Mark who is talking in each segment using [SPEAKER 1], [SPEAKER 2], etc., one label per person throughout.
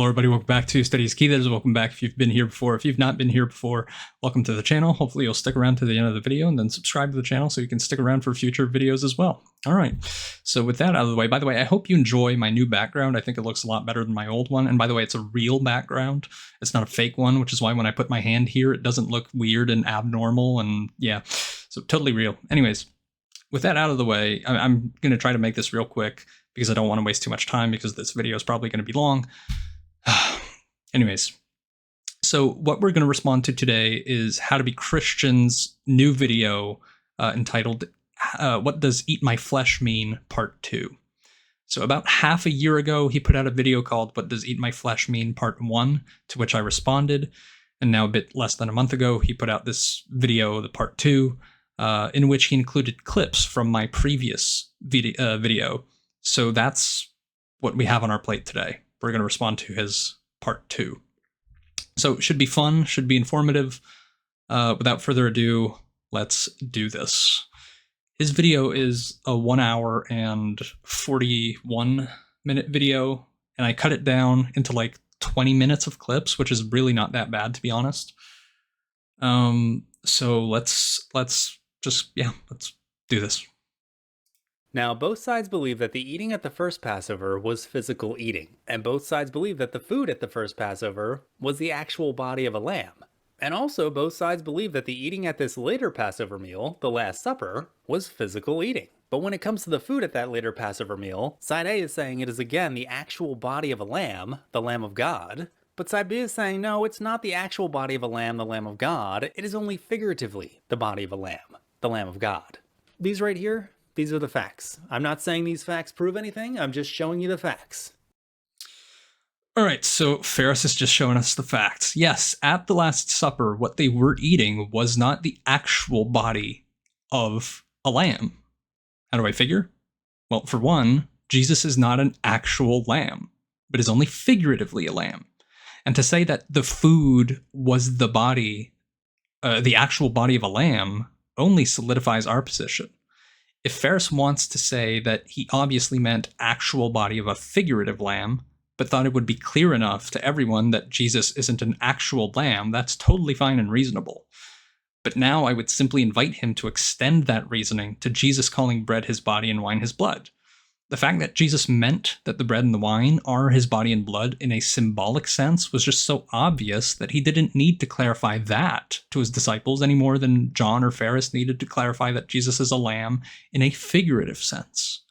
[SPEAKER 1] Hello everybody, welcome back to Study is Key. That is, welcome back if you've been here before. If you've not been here before, welcome to the channel. Hopefully you'll stick around to the end of the video and then subscribe to the channel so you can stick around for future videos as well. All right, so with that out of the way, by the way, I hope you enjoy my new background. I think it looks a lot better than my old one. And by the way, it's a real background. It's not a fake one, which is why when I put my hand here, it doesn't look weird and abnormal. And yeah, so totally real. Anyways, with that out of the way, I'm going to try to make this real quick because I don't want to waste too much time because this video is probably going to be long. Anyways, so what we're going to respond to today is How to Be Christian's new video entitled What Does Eat My Flesh Mean? Part 2. So about half a year ago, he put out a video called What Does Eat My Flesh Mean? Part 1, to which I responded. And now a bit less than a month ago, he put out this video, the Part 2, in which he included clips from my previous video. So that's what we have on our plate today. We're going to respond to his Part 2. So it should be fun, should be informative. Without further ado, let's do this. His video is a 1 hour and 41 minute video, and I cut it down into like 20 minutes of clips, which is really not that bad, to be honest. So let's do this.
[SPEAKER 2] Now, both sides believe that the eating at the first Passover was physical eating, and both sides believe that the food at the first Passover was the actual body of a lamb. And also, both sides believe that the eating at this later Passover meal, the Last Supper, was physical eating. But when it comes to the food at that later Passover meal, side A is saying it is again the actual body of a lamb, the Lamb of God. But side B is saying no, it's not the actual body of a lamb, the Lamb of God. It is only figuratively the body of a lamb, the Lamb of God. These right here, these are the facts. I'm not saying these facts prove anything, I'm just showing you the facts.
[SPEAKER 1] All right, so Ferris is just showing us the facts. Yes, at the Last Supper, what they were eating was not the actual body of a lamb. How do I figure? Well, for one, Jesus is not an actual lamb, but is only figuratively a lamb. And to say that the food was the body, the actual body of a lamb, only solidifies our position. If Ferris wants to say that he obviously meant actual body of a figurative lamb, but thought it would be clear enough to everyone that Jesus isn't an actual lamb, that's totally fine and reasonable. But now I would simply invite him to extend that reasoning to Jesus calling bread his body and wine his blood. The fact that Jesus meant that the bread and the wine are his body and blood in a symbolic sense was just so obvious that he didn't need to clarify that to his disciples any more than John or Ferris needed to clarify that Jesus is a lamb in a figurative sense.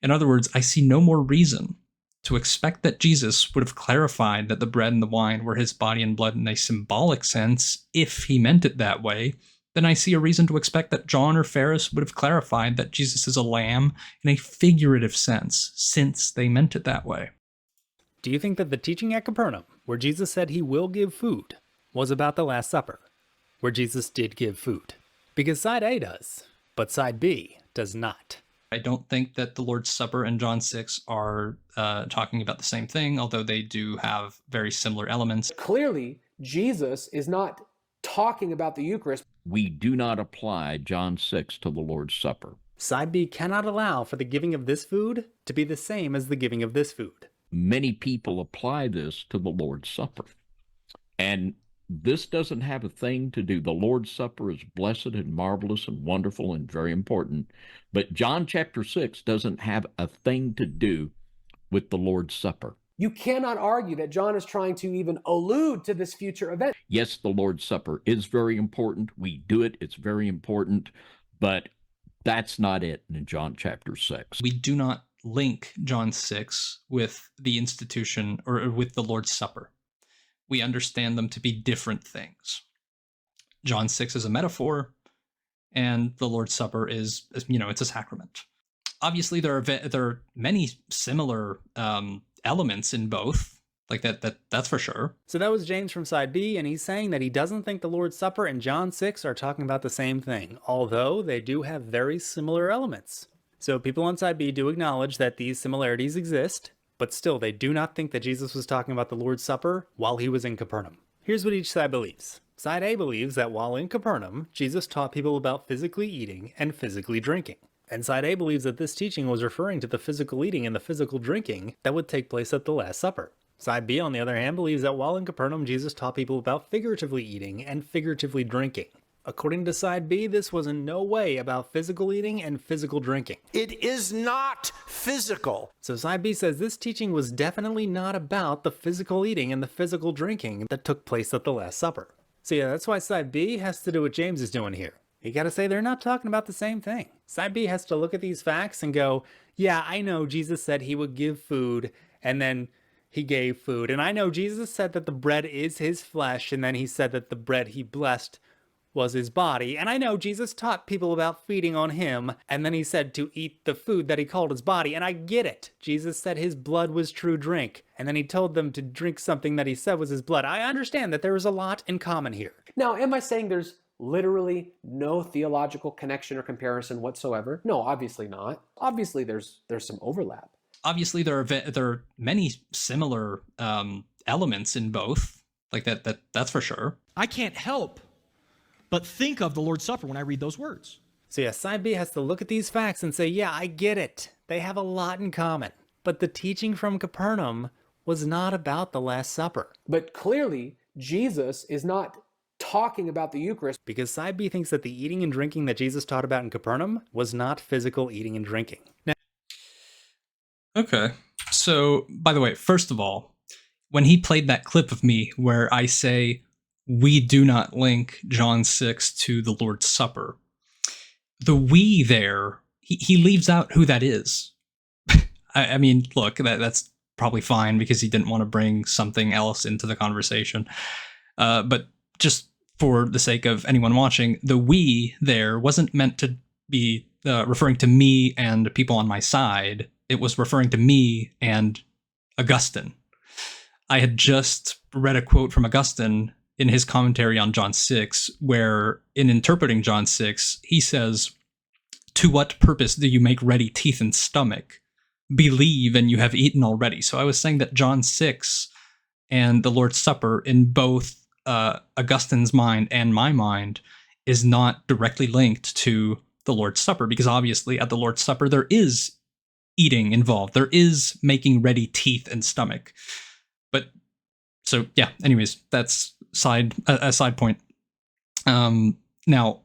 [SPEAKER 1] In other words, I see no more reason to expect that Jesus would have clarified that the bread and the wine were his body and blood in a symbolic sense if he meant it that way, then I see a reason to expect that John or Ferris would have clarified that Jesus is a lamb in a figurative sense, since they meant it that way.
[SPEAKER 2] Do you think that the teaching at Capernaum, where Jesus said he will give food, was about the Last Supper, where Jesus did give food? Because side A does, but side B does not.
[SPEAKER 1] I don't think that the Lord's Supper and John 6 are talking about the same thing, although they do have very similar elements.
[SPEAKER 3] Clearly, Jesus is not talking about the Eucharist.
[SPEAKER 4] We do not apply John 6 to the Lord's Supper.
[SPEAKER 2] Side B cannot allow for the giving of this food to be the same as the giving of this food.
[SPEAKER 4] Many people apply this to the Lord's Supper. And this doesn't have a thing to do. The Lord's Supper is blessed and marvelous and wonderful and very important. But John chapter 6 doesn't have a thing to do with the Lord's Supper.
[SPEAKER 3] You cannot argue that John is trying to even allude to this future event.
[SPEAKER 4] Yes, the Lord's Supper is very important. We do it. It's very important. But that's not it in John chapter 6.
[SPEAKER 1] We do not link John 6 with the institution or with the Lord's Supper. We understand them to be different things. John 6 is a metaphor, and the Lord's Supper is, it's a sacrament. Obviously, there are many similar elements in both, like that's for sure.
[SPEAKER 2] So that was James from side B, and he's saying that he doesn't think the Lord's Supper and John 6 are talking about the same thing, although they do have very similar elements. So people on side B do acknowledge that these similarities exist, but still they do not think that Jesus was talking about the Lord's Supper while he was in Capernaum. Here's what each side believes. Side A believes that while in Capernaum, Jesus taught people about physically eating and physically drinking. And side A believes that this teaching was referring to the physical eating and the physical drinking that would take place at the Last Supper. Side B, on the other hand, believes that while in Capernaum, Jesus taught people about figuratively eating and figuratively drinking. According to Side B, this was in no way about physical eating and physical drinking.
[SPEAKER 5] It is not physical.
[SPEAKER 2] So Side B says this teaching was definitely not about the physical eating and the physical drinking that took place at the Last Supper. So yeah, that's why Side B has to do what James is doing here. You gotta say they're not talking about the same thing. Side B has to look at these facts and go, yeah, I know Jesus said he would give food, and then he gave food. And I know Jesus said that the bread is his flesh, and then he said that the bread he blessed was his body. And I know Jesus taught people about feeding on him, and then he said to eat the food that he called his body. And I get it. Jesus said his blood was true drink, and then he told them to drink something that he said was his blood. I understand that there is a lot in common here.
[SPEAKER 3] Now, am I saying there's literally no theological connection or comparison whatsoever? No, obviously not. Obviously, there's some overlap.
[SPEAKER 1] Obviously, there are many similar elements in both, like that's for sure.
[SPEAKER 6] I can't help but think of the Lord's Supper when I read those words.
[SPEAKER 2] So yeah, Side B has to look at these facts and say, yeah, I get it. They have a lot in common. But the teaching from Capernaum was not about the Last Supper.
[SPEAKER 3] But clearly, Jesus is not talking about the Eucharist.
[SPEAKER 2] Because Side B thinks that the eating and drinking that Jesus taught about in Capernaum was not physical eating and drinking. Now,
[SPEAKER 1] Okay. So, by the way, first of all, when he played that clip of me where I say, we do not link John 6 to the Lord's Supper, the we there, he leaves out who that is. I mean, look, that's probably fine because he didn't want to bring something else into the conversation. But just for the sake of anyone watching, the we there wasn't meant to be referring to me and people on my side. It was referring to me and Augustine. I had just read a quote from Augustine in his commentary on John 6, where in interpreting John 6, he says, "To what purpose do you make ready teeth and stomach? Believe and you have eaten already." So I was saying that John 6 and the Lord's Supper in both Augustine's mind and my mind is not directly linked to the Lord's Supper, because obviously at the Lord's Supper there is eating involved. There is making ready teeth and stomach. But so yeah, anyways, that's a side point. Now,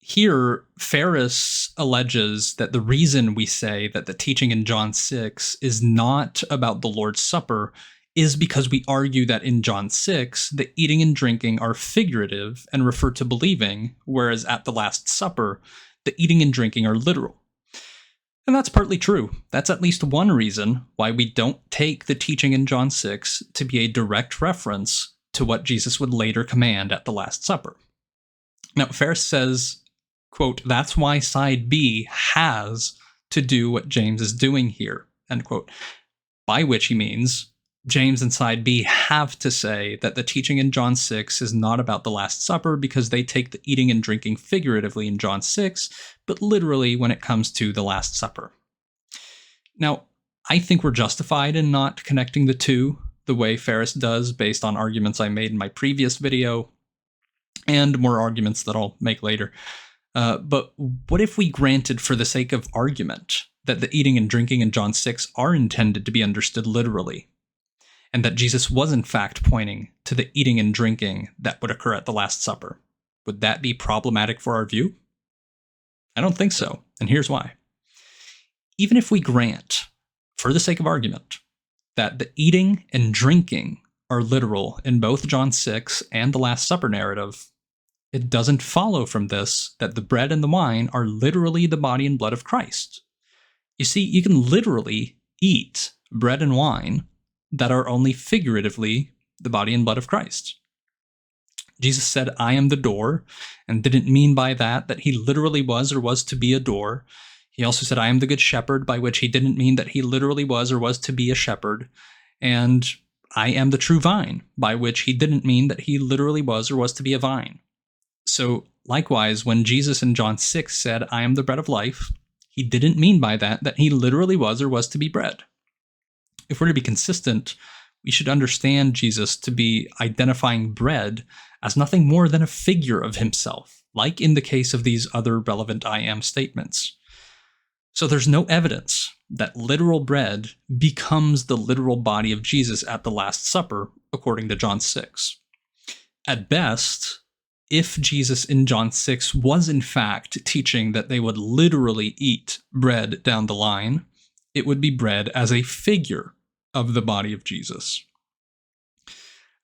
[SPEAKER 1] here, Ferris alleges that the reason we say that the teaching in John 6 is not about the Lord's Supper is because we argue that in John 6, the eating and drinking are figurative and refer to believing, whereas at the Last Supper, the eating and drinking are literal. And that's partly true. That's at least one reason why we don't take the teaching in John 6 to be a direct reference to what Jesus would later command at the Last Supper. Now, Ferris says, quote, "That's why side B has to do what James is doing here," end quote. By which he means James and side B have to say that the teaching in John 6 is not about the Last Supper because they take the eating and drinking figuratively in John 6, but literally when it comes to the Last Supper. Now, I think we're justified in not connecting the two the way Ferris does based on arguments I made in my previous video and more arguments that I'll make later. But what if we granted, for the sake of argument, that the eating and drinking in John 6 are intended to be understood literally, and that Jesus was in fact pointing to the eating and drinking that would occur at the Last Supper? Would that be problematic for our view? I don't think so, and here's why. Even if we grant, for the sake of argument, that the eating and drinking are literal in both John 6 and the Last Supper narrative, it doesn't follow from this that the bread and the wine are literally the body and blood of Christ. You see, you can literally eat bread and wine that are only figuratively the body and blood of Christ. Jesus said, "I am the door," and didn't mean by that he literally was or was to be a door. He also said, "I am the good shepherd," by which he didn't mean that he literally was or was to be a shepherd. And "I am the true vine," by which he didn't mean that he literally was or was to be a vine. So likewise, when Jesus in John 6 said, "I am the bread of life," he didn't mean by that he literally was or was to be bread. If we're to be consistent, we should understand Jesus to be identifying bread as nothing more than a figure of himself, like in the case of these other relevant "I am" statements. So there's no evidence that literal bread becomes the literal body of Jesus at the Last Supper, according to John 6. At best, if Jesus in John 6 was in fact teaching that they would literally eat bread down the line, it would be bread as a figure of the body of Jesus.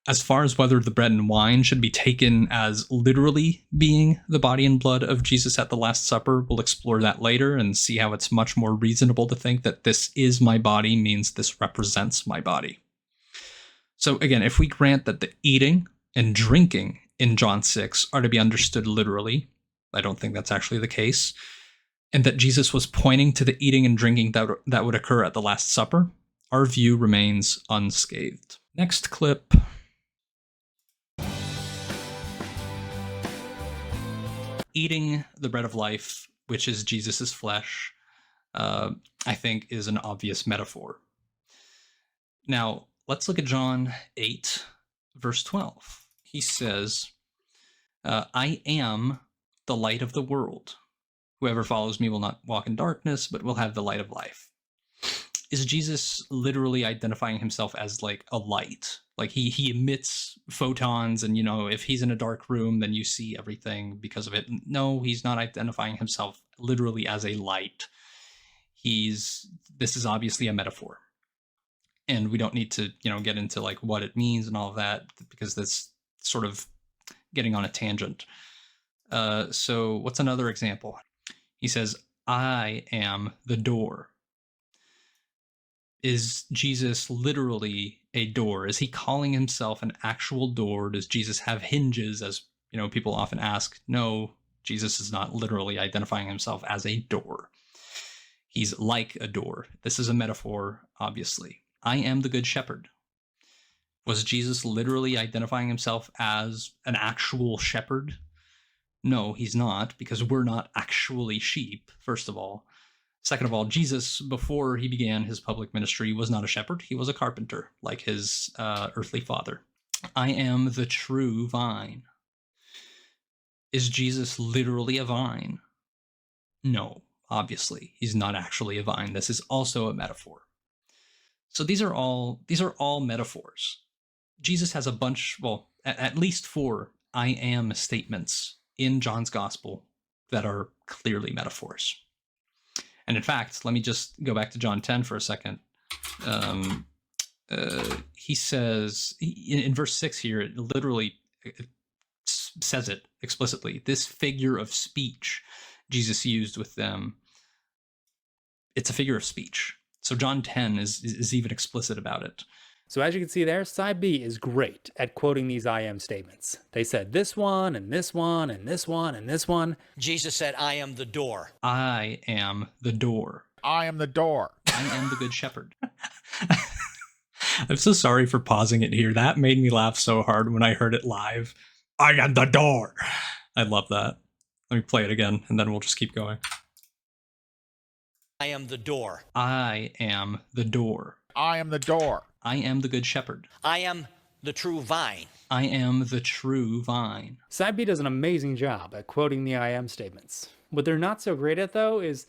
[SPEAKER 1] As far as whether the bread and wine should be taken as literally being the body and blood of Jesus at the Last Supper, we'll explore that later and see how it's much more reasonable to think that this is my body means this represents my body. So again, if we grant that the eating and drinking in John 6 are to be understood literally, I don't think that's actually the case, and that Jesus was pointing to the eating and drinking that would occur at the Last Supper, our view remains unscathed. Next clip. Eating the bread of life, which is Jesus' flesh, I think is an obvious metaphor. Now, let's look at John 8, verse 12. He says, I am the light of the world. Whoever follows me will not walk in darkness, but will have the light of life. Is Jesus literally identifying himself as like a light? Like he emits photons and, if he's in a dark room, then you see everything because of it. No, he's not identifying himself literally as a light. This is obviously a metaphor. And we don't need to, get into like what it means and all of that, because that's sort of getting on a tangent. So what's another example? He says, I am the door. Is Jesus literally a door? Is he calling himself an actual door? Does Jesus have hinges, as people often ask? No, Jesus is not literally identifying himself as a door. He's like a door. This is a metaphor, obviously. I am the good shepherd. Was Jesus literally identifying himself as an actual shepherd? No, he's not, because we're not actually sheep, first of all. Second of all, Jesus, before he began his public ministry, was not a shepherd. He was a carpenter, like his earthly father. I am the true vine. Is Jesus literally a vine? No, obviously. He's not actually a vine. This is also a metaphor. So these are all metaphors. Jesus has a bunch, at least 4 I am statements in John's gospel that are clearly metaphors. And in fact, let me just go back to John 10 for a second. He says, in verse 6 here, it literally says it explicitly. This figure of speech Jesus used with them, it's a figure of speech. So John 10 is even explicit about it.
[SPEAKER 2] So as you can see there, Side B is great at quoting these I am statements. They said this one, and this one, and this one, and this one.
[SPEAKER 5] Jesus said, I am the door.
[SPEAKER 1] I am the door.
[SPEAKER 7] I am the door.
[SPEAKER 1] I am the good shepherd. I'm so sorry for pausing it here. That made me laugh so hard when I heard it live. I am the door. I love that. Let me play it again, and then we'll just keep going.
[SPEAKER 5] I am the door.
[SPEAKER 1] I am the door.
[SPEAKER 7] I am the door.
[SPEAKER 1] I am the good shepherd.
[SPEAKER 5] I am the true vine.
[SPEAKER 1] I am the true vine.
[SPEAKER 2] Side B does an amazing job at quoting the I am statements. What they're not so great at, though, is,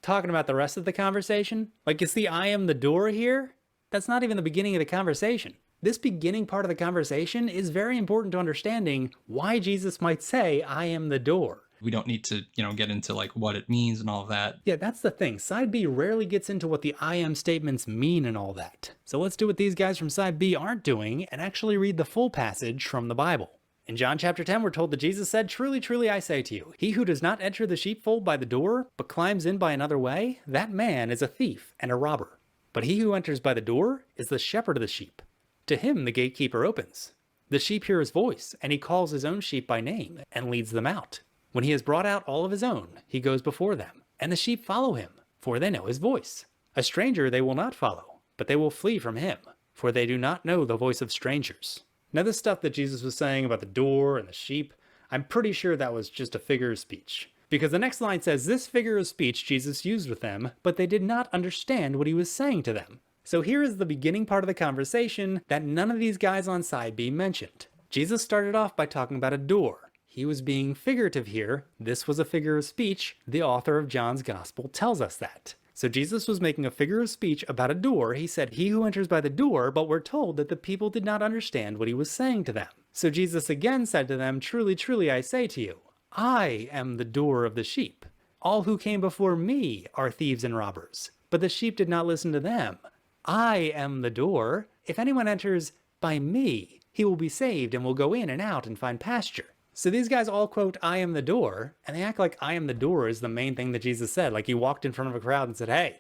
[SPEAKER 2] talking about the rest of the conversation. Like, it's the I am the door here. That's not even the beginning of the conversation. This beginning part of the conversation is very important to understanding why Jesus might say, I am the door.
[SPEAKER 1] We don't need to, get into like what it means and all of that.
[SPEAKER 2] Yeah, that's the thing. Side B rarely gets into what the I am statements mean and all that. So let's do what these guys from Side B aren't doing and actually read the full passage from the Bible. In John chapter 10, we're told that Jesus said, Truly, truly, I say to you, he who does not enter the sheepfold by the door, but climbs in by another way, that man is a thief and a robber. But he who enters by the door is the shepherd of the sheep. To him the gatekeeper opens. The sheep hear his voice, and he calls his own sheep by name and leads them out. When he has brought out all of his own, he goes before them, and the sheep follow him, for they know his voice. A stranger they will not follow, but they will flee from him, for they do not know the voice of strangers. Now this stuff that Jesus was saying about the door and the sheep, I'm pretty sure that was just a figure of speech. Because the next line says this figure of speech Jesus used with them, but they did not understand what he was saying to them. So here is the beginning part of the conversation that none of these guys on Side B mentioned. Jesus started off by talking about a door. he was being figurative here. This was a figure of speech. The author of John's Gospel tells us that. So Jesus was making a figure of speech about a door. He said, "He who enters by the door," but we're told that the people did not understand what he was saying to them. So Jesus again said to them, "Truly, truly, I say to you, I am the door of the sheep. All who came before me are thieves and robbers, but the sheep did not listen to them. I am the door. If anyone enters by me, he will be saved and will go in and out and find pasture." So these guys all quote, "I am the door," and they act like "I am the door" is the main thing that Jesus said. Like he walked in front of a crowd and said, "Hey,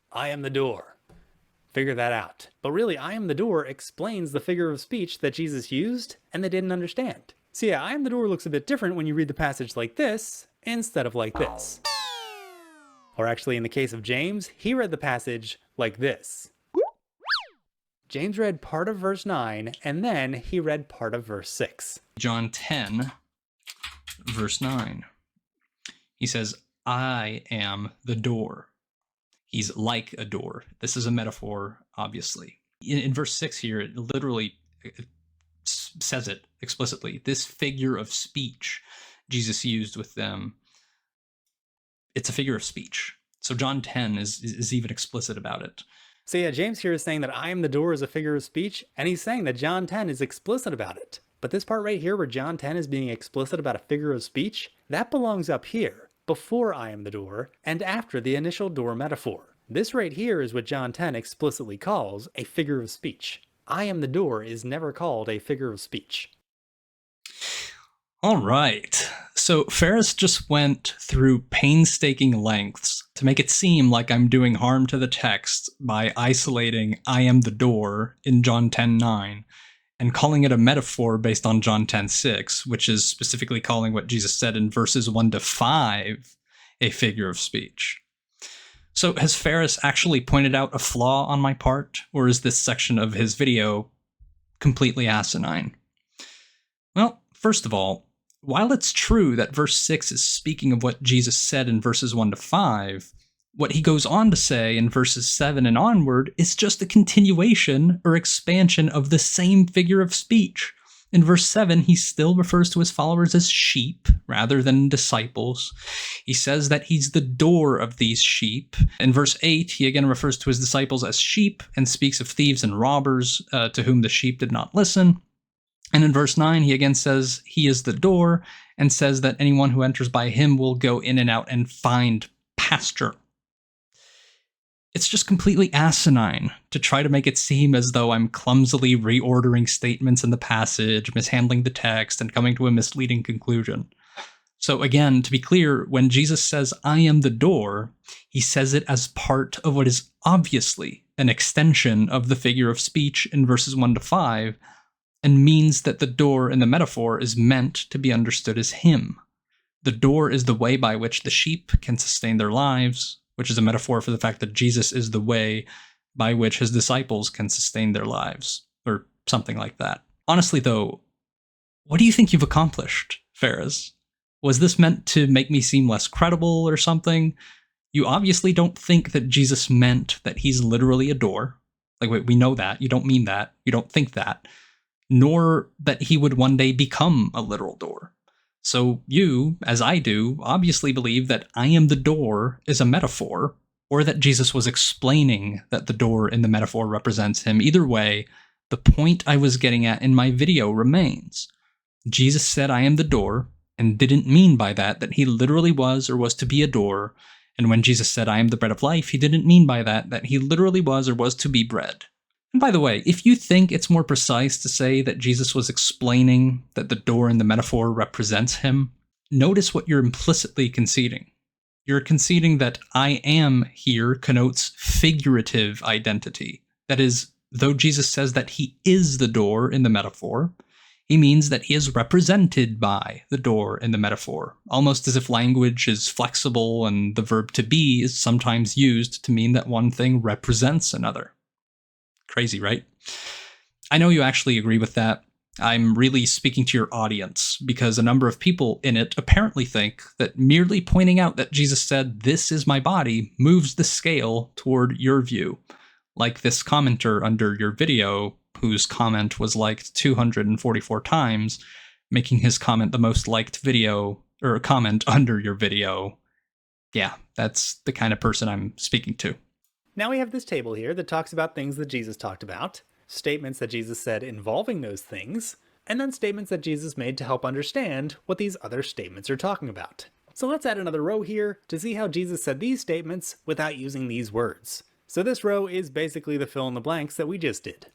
[SPEAKER 2] I am the door. Figure that out." But really, "I am the door" explains the figure of speech that Jesus used, and they didn't understand. So yeah, "I am the door" looks a bit different when you read the passage like this, instead of like this. Or actually, in the case of James, he read the passage like this. James read part of verse 9, and then he read part of verse 6.
[SPEAKER 1] John 10, verse 9. He says, "I am the door." He's like a door. This is a metaphor, obviously. In verse 6 here, it literally says it explicitly. This figure of speech Jesus used with them, it's a figure of speech. So John 10 is even explicit about it.
[SPEAKER 2] So yeah, James here is saying that "I am the door" is a figure of speech, and he's saying that John 10 is explicit about it. But this part right here where John 10 is being explicit about a figure of speech, that belongs up here, before "I am the door," and after the initial door metaphor. This right here is what John 10 explicitly calls a figure of speech. "I am the door" is never called a figure of speech.
[SPEAKER 1] All right. So Ferris just went through painstaking lengths to make it seem like I'm doing harm to the text by isolating "I am the door" in John 10:9 and calling it a metaphor based on John 10:6, which is specifically calling what Jesus said in verses 1 to 5 a figure of speech. So has Ferris actually pointed out a flaw on my part, or is this section of his video completely asinine? Well, first of all, while it's true that verse 6 is speaking of what Jesus said in verses 1 to 5, what he goes on to say in verses 7 and onward is just a continuation or expansion of the same figure of speech. In verse 7, he still refers to his followers as sheep rather than disciples. He says that he's the door of these sheep. In verse 8, he again refers to his disciples as sheep and speaks of thieves and robbers to whom the sheep did not listen. And in verse 9, he again says he is the door and says that anyone who enters by him will go in and out and find pasture. It's just completely asinine to try to make it seem as though I'm clumsily reordering statements in the passage, mishandling the text, and coming to a misleading conclusion. So again, to be clear, when Jesus says, "I am the door," he says it as part of what is obviously an extension of the figure of speech in verses 1 to 5, and means that the door in the metaphor is meant to be understood as him. The door is the way by which the sheep can sustain their lives, which is a metaphor for the fact that Jesus is the way by which his disciples can sustain their lives, or something like that. Honestly, though, what do you think you've accomplished, Ferris? Was this meant to make me seem less credible or something? You obviously don't think that Jesus meant that he's literally a door. Like, wait, we know that. You don't mean that. You don't think that. Nor that he would one day become a literal door. So you, as I do, obviously believe that "I am the door" is a metaphor, or that Jesus was explaining that the door in the metaphor represents him. Either way, the point I was getting at in my video remains. Jesus said "I am the door," and didn't mean by that he literally was or was to be a door. And when Jesus said "I am the bread of life," he didn't mean by that he literally was or was to be bread. And by the way, if you think it's more precise to say that Jesus was explaining that the door in the metaphor represents him, notice what you're implicitly conceding. You're conceding that "I am" here connotes figurative identity. That is, though Jesus says that he is the door in the metaphor, he means that he is represented by the door in the metaphor, almost as if language is flexible and the verb "to be" is sometimes used to mean that one thing represents another. Crazy, right? I know you actually agree with that. I'm really speaking to your audience because a number of people in it apparently think that merely pointing out that Jesus said "this is my body" moves the scale toward your view. Like this commenter under your video, whose comment was liked 244 times, making his comment the most liked video or comment under your video. Yeah, that's the kind of person I'm speaking to.
[SPEAKER 2] Now we have this table here that talks about things that Jesus talked about, statements that Jesus said involving those things, and then statements that Jesus made to help understand what these other statements are talking about. So let's add another row here to see how Jesus said these statements without using these words. So this row is basically the fill in the blanks that we just did.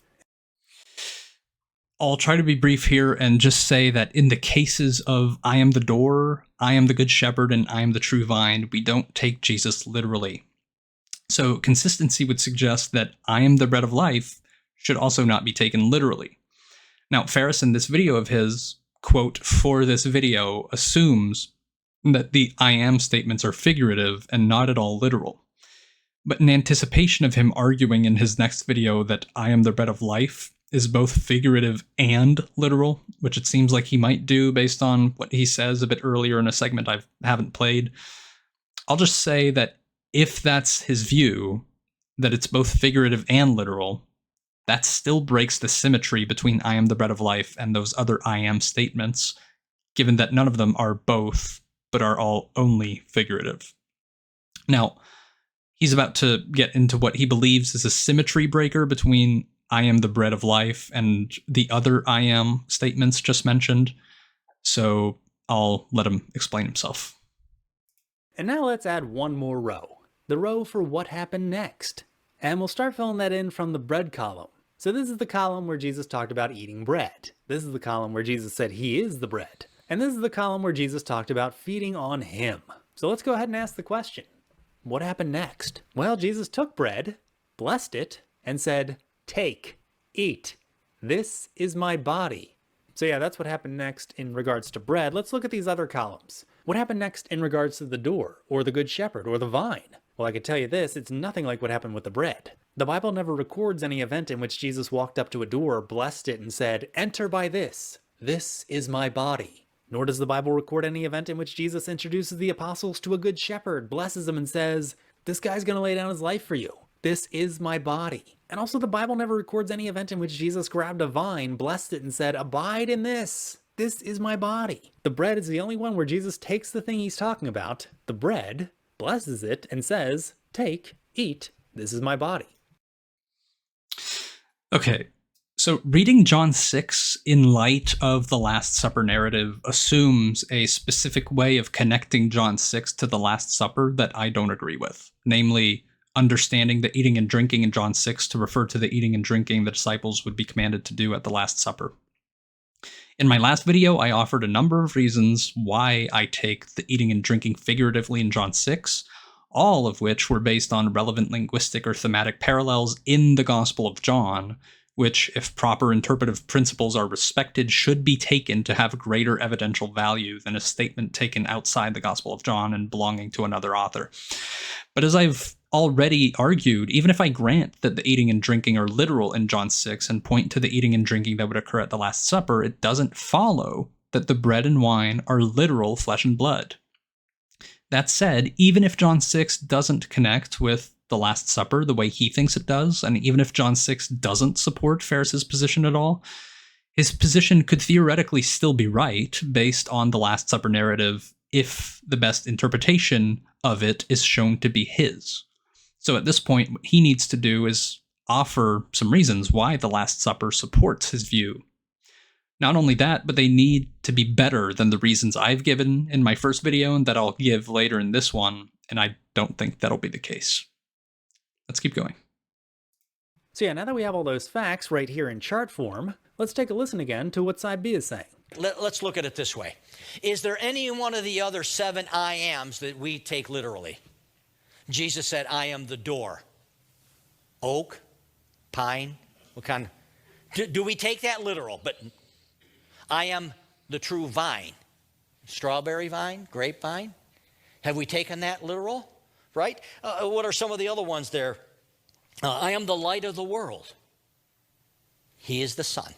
[SPEAKER 1] I'll try to be brief here and just say that in the cases of I am the door, I am the good shepherd, and I am the true vine, we don't take Jesus literally. So consistency would suggest that I am the bread of life should also not be taken literally. Now, Ferris in this video of his, quote, for this video, assumes that the I am statements are figurative and not at all literal. But in anticipation of him arguing in his next video that I am the bread of life is both figurative and literal, which it seems like he might do based on what he says a bit earlier in a segment I haven't played, I'll just say that if that's his view, that it's both figurative and literal, that still breaks the symmetry between I am the bread of life and those other I am statements, given that none of them are both, but are all only figurative. Now, he's about to get into what he believes is a symmetry breaker between I am the bread of life and the other I am statements just mentioned, so I'll let him explain himself.
[SPEAKER 2] And now let's add one more row. The row for what happened next. And we'll start filling that in from the bread column. So this is the column where Jesus talked about eating bread. This is the column where Jesus said he is the bread. And this is the column where Jesus talked about feeding on him. So let's go ahead and ask the question. What happened next? Well, Jesus took bread, blessed it, and said, take, eat. This is my body. So yeah, that's what happened next in regards to bread. Let's look at these other columns. What happened next in regards to the door, or the good shepherd, or the vine? Well, I can tell you this, it's nothing like what happened with the bread. The Bible never records any event in which Jesus walked up to a door, blessed it, and said, enter by this. This is my body. Nor does the Bible record any event in which Jesus introduces the apostles to a good shepherd, blesses them, and says, this guy's going to lay down his life for you. This is my body. And also the Bible never records any event in which Jesus grabbed a vine, blessed it, and said, abide in this. This is my body. The bread is the only one where Jesus takes the thing he's talking about, the bread, blesses it, and says, take, eat, this is my body.
[SPEAKER 1] Okay, so reading John 6 in light of the Last Supper narrative assumes a specific way of connecting John 6 to the Last Supper that I don't agree with, namely understanding the eating and drinking in John 6 to refer to the eating and drinking the disciples would be commanded to do at the Last Supper. In my last video, I offered a number of reasons why I take the eating and drinking figuratively in John 6, all of which were based on relevant linguistic or thematic parallels in the Gospel of John, which, if proper interpretive principles are respected, should be taken to have greater evidential value than a statement taken outside the Gospel of John and belonging to another author. But as I've already argued, even if I grant that the eating and drinking are literal in John 6 and point to the eating and drinking that would occur at the Last Supper, it doesn't follow that the bread and wine are literal flesh and blood. That said, even if John 6 doesn't connect with the Last Supper the way he thinks it does, and even if John 6 doesn't support Ferris's position at all, his position could theoretically still be right based on the Last Supper narrative if the best interpretation of it is shown to be his. So at this point, what he needs to do is offer some reasons why the Last Supper supports his view. Not only that, but they need to be better than the reasons I've given in my first video and that I'll give later in this one, and I don't think that'll be the case. Let's keep going.
[SPEAKER 2] So yeah, now that we have all those facts right here in chart form, let's take a listen again to what side B is saying.
[SPEAKER 5] Let's look at it this way. Is there any one of the other 7 I ams that we take literally? Jesus said, I am the door. Oak, pine, what kind of... Do we take that literal? But I am the true vine. Strawberry vine, grapevine. Have we taken that literal? Right? What are some of the other ones there? I am the light of the world. He is the sun.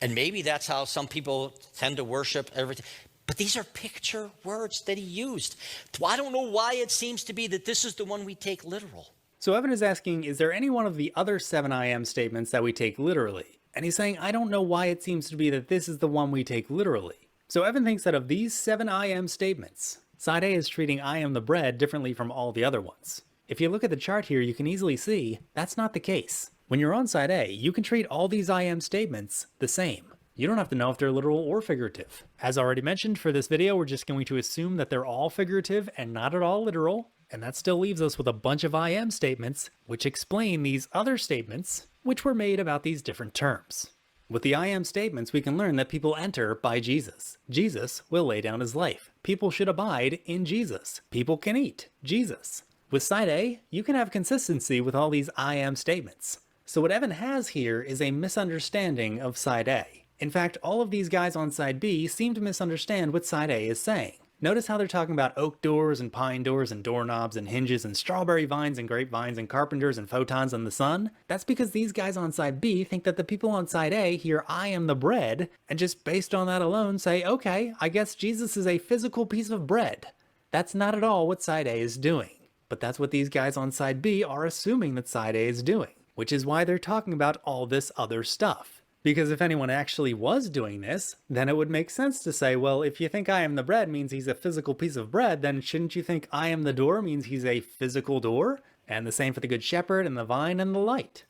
[SPEAKER 5] And maybe that's how some people tend to worship everything. But these are picture words that he used. I don't know why it seems to be that this is the one we take literal.
[SPEAKER 2] So Evan is asking, is there any one of the other 7 I am statements that we take literally? And he's saying, I don't know why it seems to be that this is the one we take literally. So Evan thinks that of these 7 I am statements, side A is treating I am the bread differently from all the other ones. If you look at the chart here, you can easily see that's not the case. When you're on side A, you can treat all these I am statements the same. You don't have to know if they're literal or figurative. As already mentioned, for this video, we're just going to assume that they're all figurative and not at all literal, and that still leaves us with a bunch of I am statements, which explain these other statements, which were made about these different terms. With the I am statements, we can learn that people enter by Jesus. Jesus will lay down his life. People should abide in Jesus. People can eat Jesus. With side A, you can have consistency with all these I am statements. So what Evan has here is a misunderstanding of side A. In fact, all of these guys on side B seem to misunderstand what side A is saying. Notice how they're talking about oak doors and pine doors and doorknobs and hinges and strawberry vines and grapevines and carpenters and photons and the sun. That's because these guys on side B think that the people on side A hear I am the bread and just based on that alone say, okay, I guess Jesus is a physical piece of bread. That's not at all what side A is doing. But that's what these guys on side B are assuming that side A is doing, which is why they're talking about all this other stuff. Because if anyone actually was doing this, then it would make sense to say, well, if you think I am the bread means he's a physical piece of bread, then shouldn't you think I am the door means he's a physical door? And the same for the good shepherd and the vine and the light.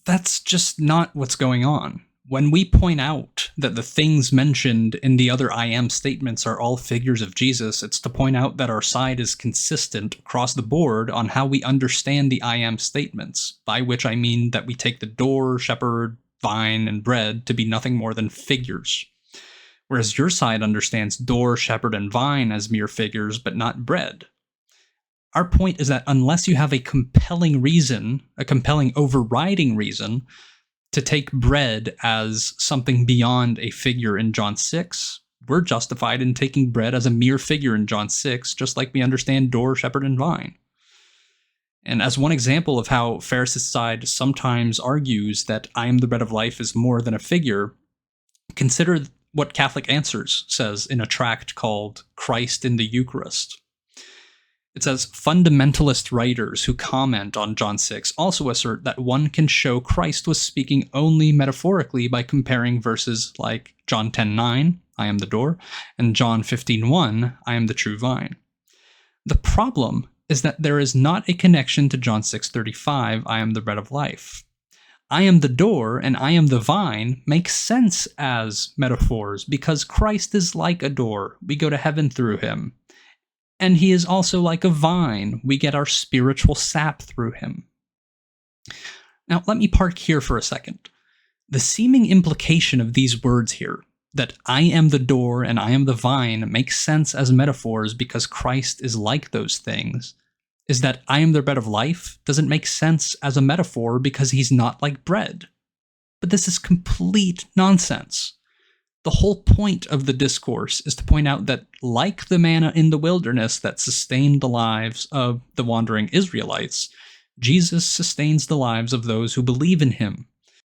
[SPEAKER 1] That's just not what's going on. When we point out that the things mentioned in the other I am statements are all figures of Jesus, it's to point out that our side is consistent across the board on how we understand the I am statements, by which I mean that we take the door, shepherd, vine, and bread to be nothing more than figures. Whereas your side understands door, shepherd, and vine as mere figures, but not bread. Our point is that unless you have a compelling reason, a compelling overriding reason, to take bread as something beyond a figure in John 6, we're justified in taking bread as a mere figure in John 6, just like we understand door, shepherd, and vine. And as one example of how Ferris's side sometimes argues that I am the bread of life is more than a figure, consider what Catholic Answers says in a tract called Christ in the Eucharist. It says, fundamentalist writers who comment on John 6 also assert that one can show Christ was speaking only metaphorically by comparing verses like John 10:9, I am the door, and John 15:1, I am the true vine. The problem is that there is not a connection to John 6:35, I am the bread of life. I am the door and I am the vine make sense as metaphors because Christ is like a door. We go to heaven through him. And he is also like a vine. We get our spiritual sap through him. Now, let me park here for a second. The seeming implication of these words here, that I am the door and I am the vine, makes sense as metaphors because Christ is like those things, is that I am the bread of life doesn't make sense as a metaphor because he's not like bread. But this is complete nonsense. The whole point of the discourse is to point out that, like the manna in the wilderness that sustained the lives of the wandering Israelites, Jesus sustains the lives of those who believe in him.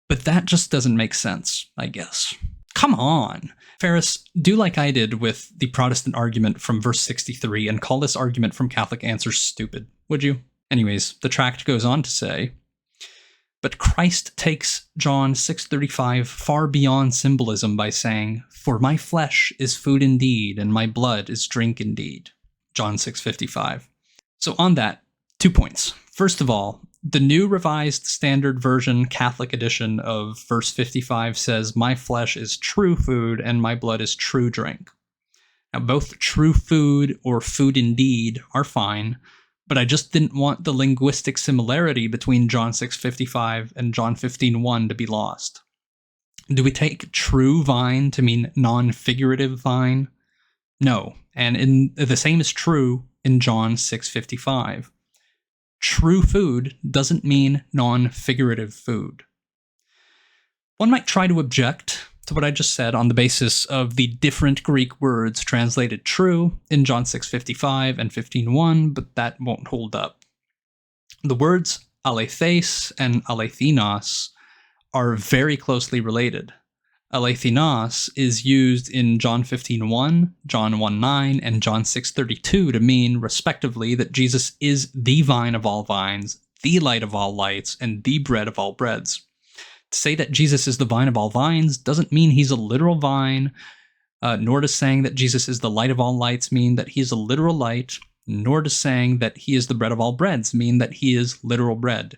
[SPEAKER 1] But that just doesn't make sense, I guess. Come on! Ferris, do like I did with the Protestant argument from verse 63 and call this argument from Catholic Answers stupid, would you? Anyways, the tract goes on to say, but Christ takes John 6:35 far beyond symbolism by saying, for my flesh is food indeed, and my blood is drink indeed. John 6:55. So on that, 2 points. First of all, the New Revised Standard Version Catholic edition of verse 55 says, my flesh is true food, and my blood is true drink. Now, both true food or food indeed are fine, but I just didn't want the linguistic similarity between John 6:55 and John 15:1 to be lost. Do we take true vine to mean non-figurative vine? No, and the same is true in John 6:55. True food doesn't mean non-figurative food. One might try to object to what I just said on the basis of the different Greek words translated true in John 6:55 and 15:1, but that won't hold up. The words aletheis and alethinos are very closely related. Alethinos is used in John 15:1, John 1:9, and John 6:32 to mean, respectively, that Jesus is the vine of all vines, the light of all lights, and the bread of all breads. say that Jesus is the vine of all vines doesn't mean he's a literal vine, nor does saying that Jesus is the light of all lights mean that he is a literal light, nor does saying that he is the bread of all breads mean that he is literal bread.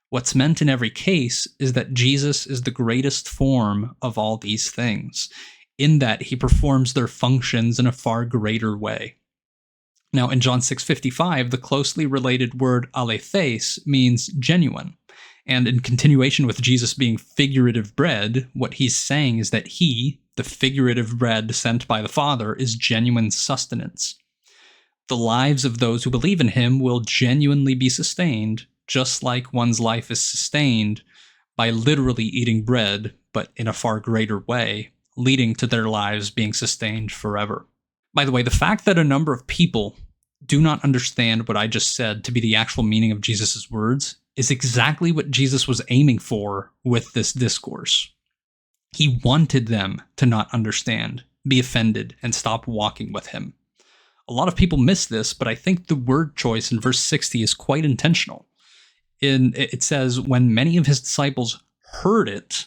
[SPEAKER 1] What's meant in every case is that Jesus is the greatest form of all these things, in that he performs their functions in a far greater way. Now, in John 6:55, the closely related word aletheis means genuine. And in continuation with Jesus being figurative bread, what he's saying is that he, the figurative bread sent by the Father, is genuine sustenance. The lives of those who believe in him will genuinely be sustained, just like one's life is sustained by literally eating bread, but in a far greater way, leading to their lives being sustained forever. By the way, the fact that a number of people do not understand what I just said to be the actual meaning of Jesus' words is exactly what Jesus was aiming for with this discourse. He wanted them to not understand, be offended, and stop walking with him. A lot of people miss this, but I think the word choice in verse 60 is quite intentional. It says, when many of his disciples heard it,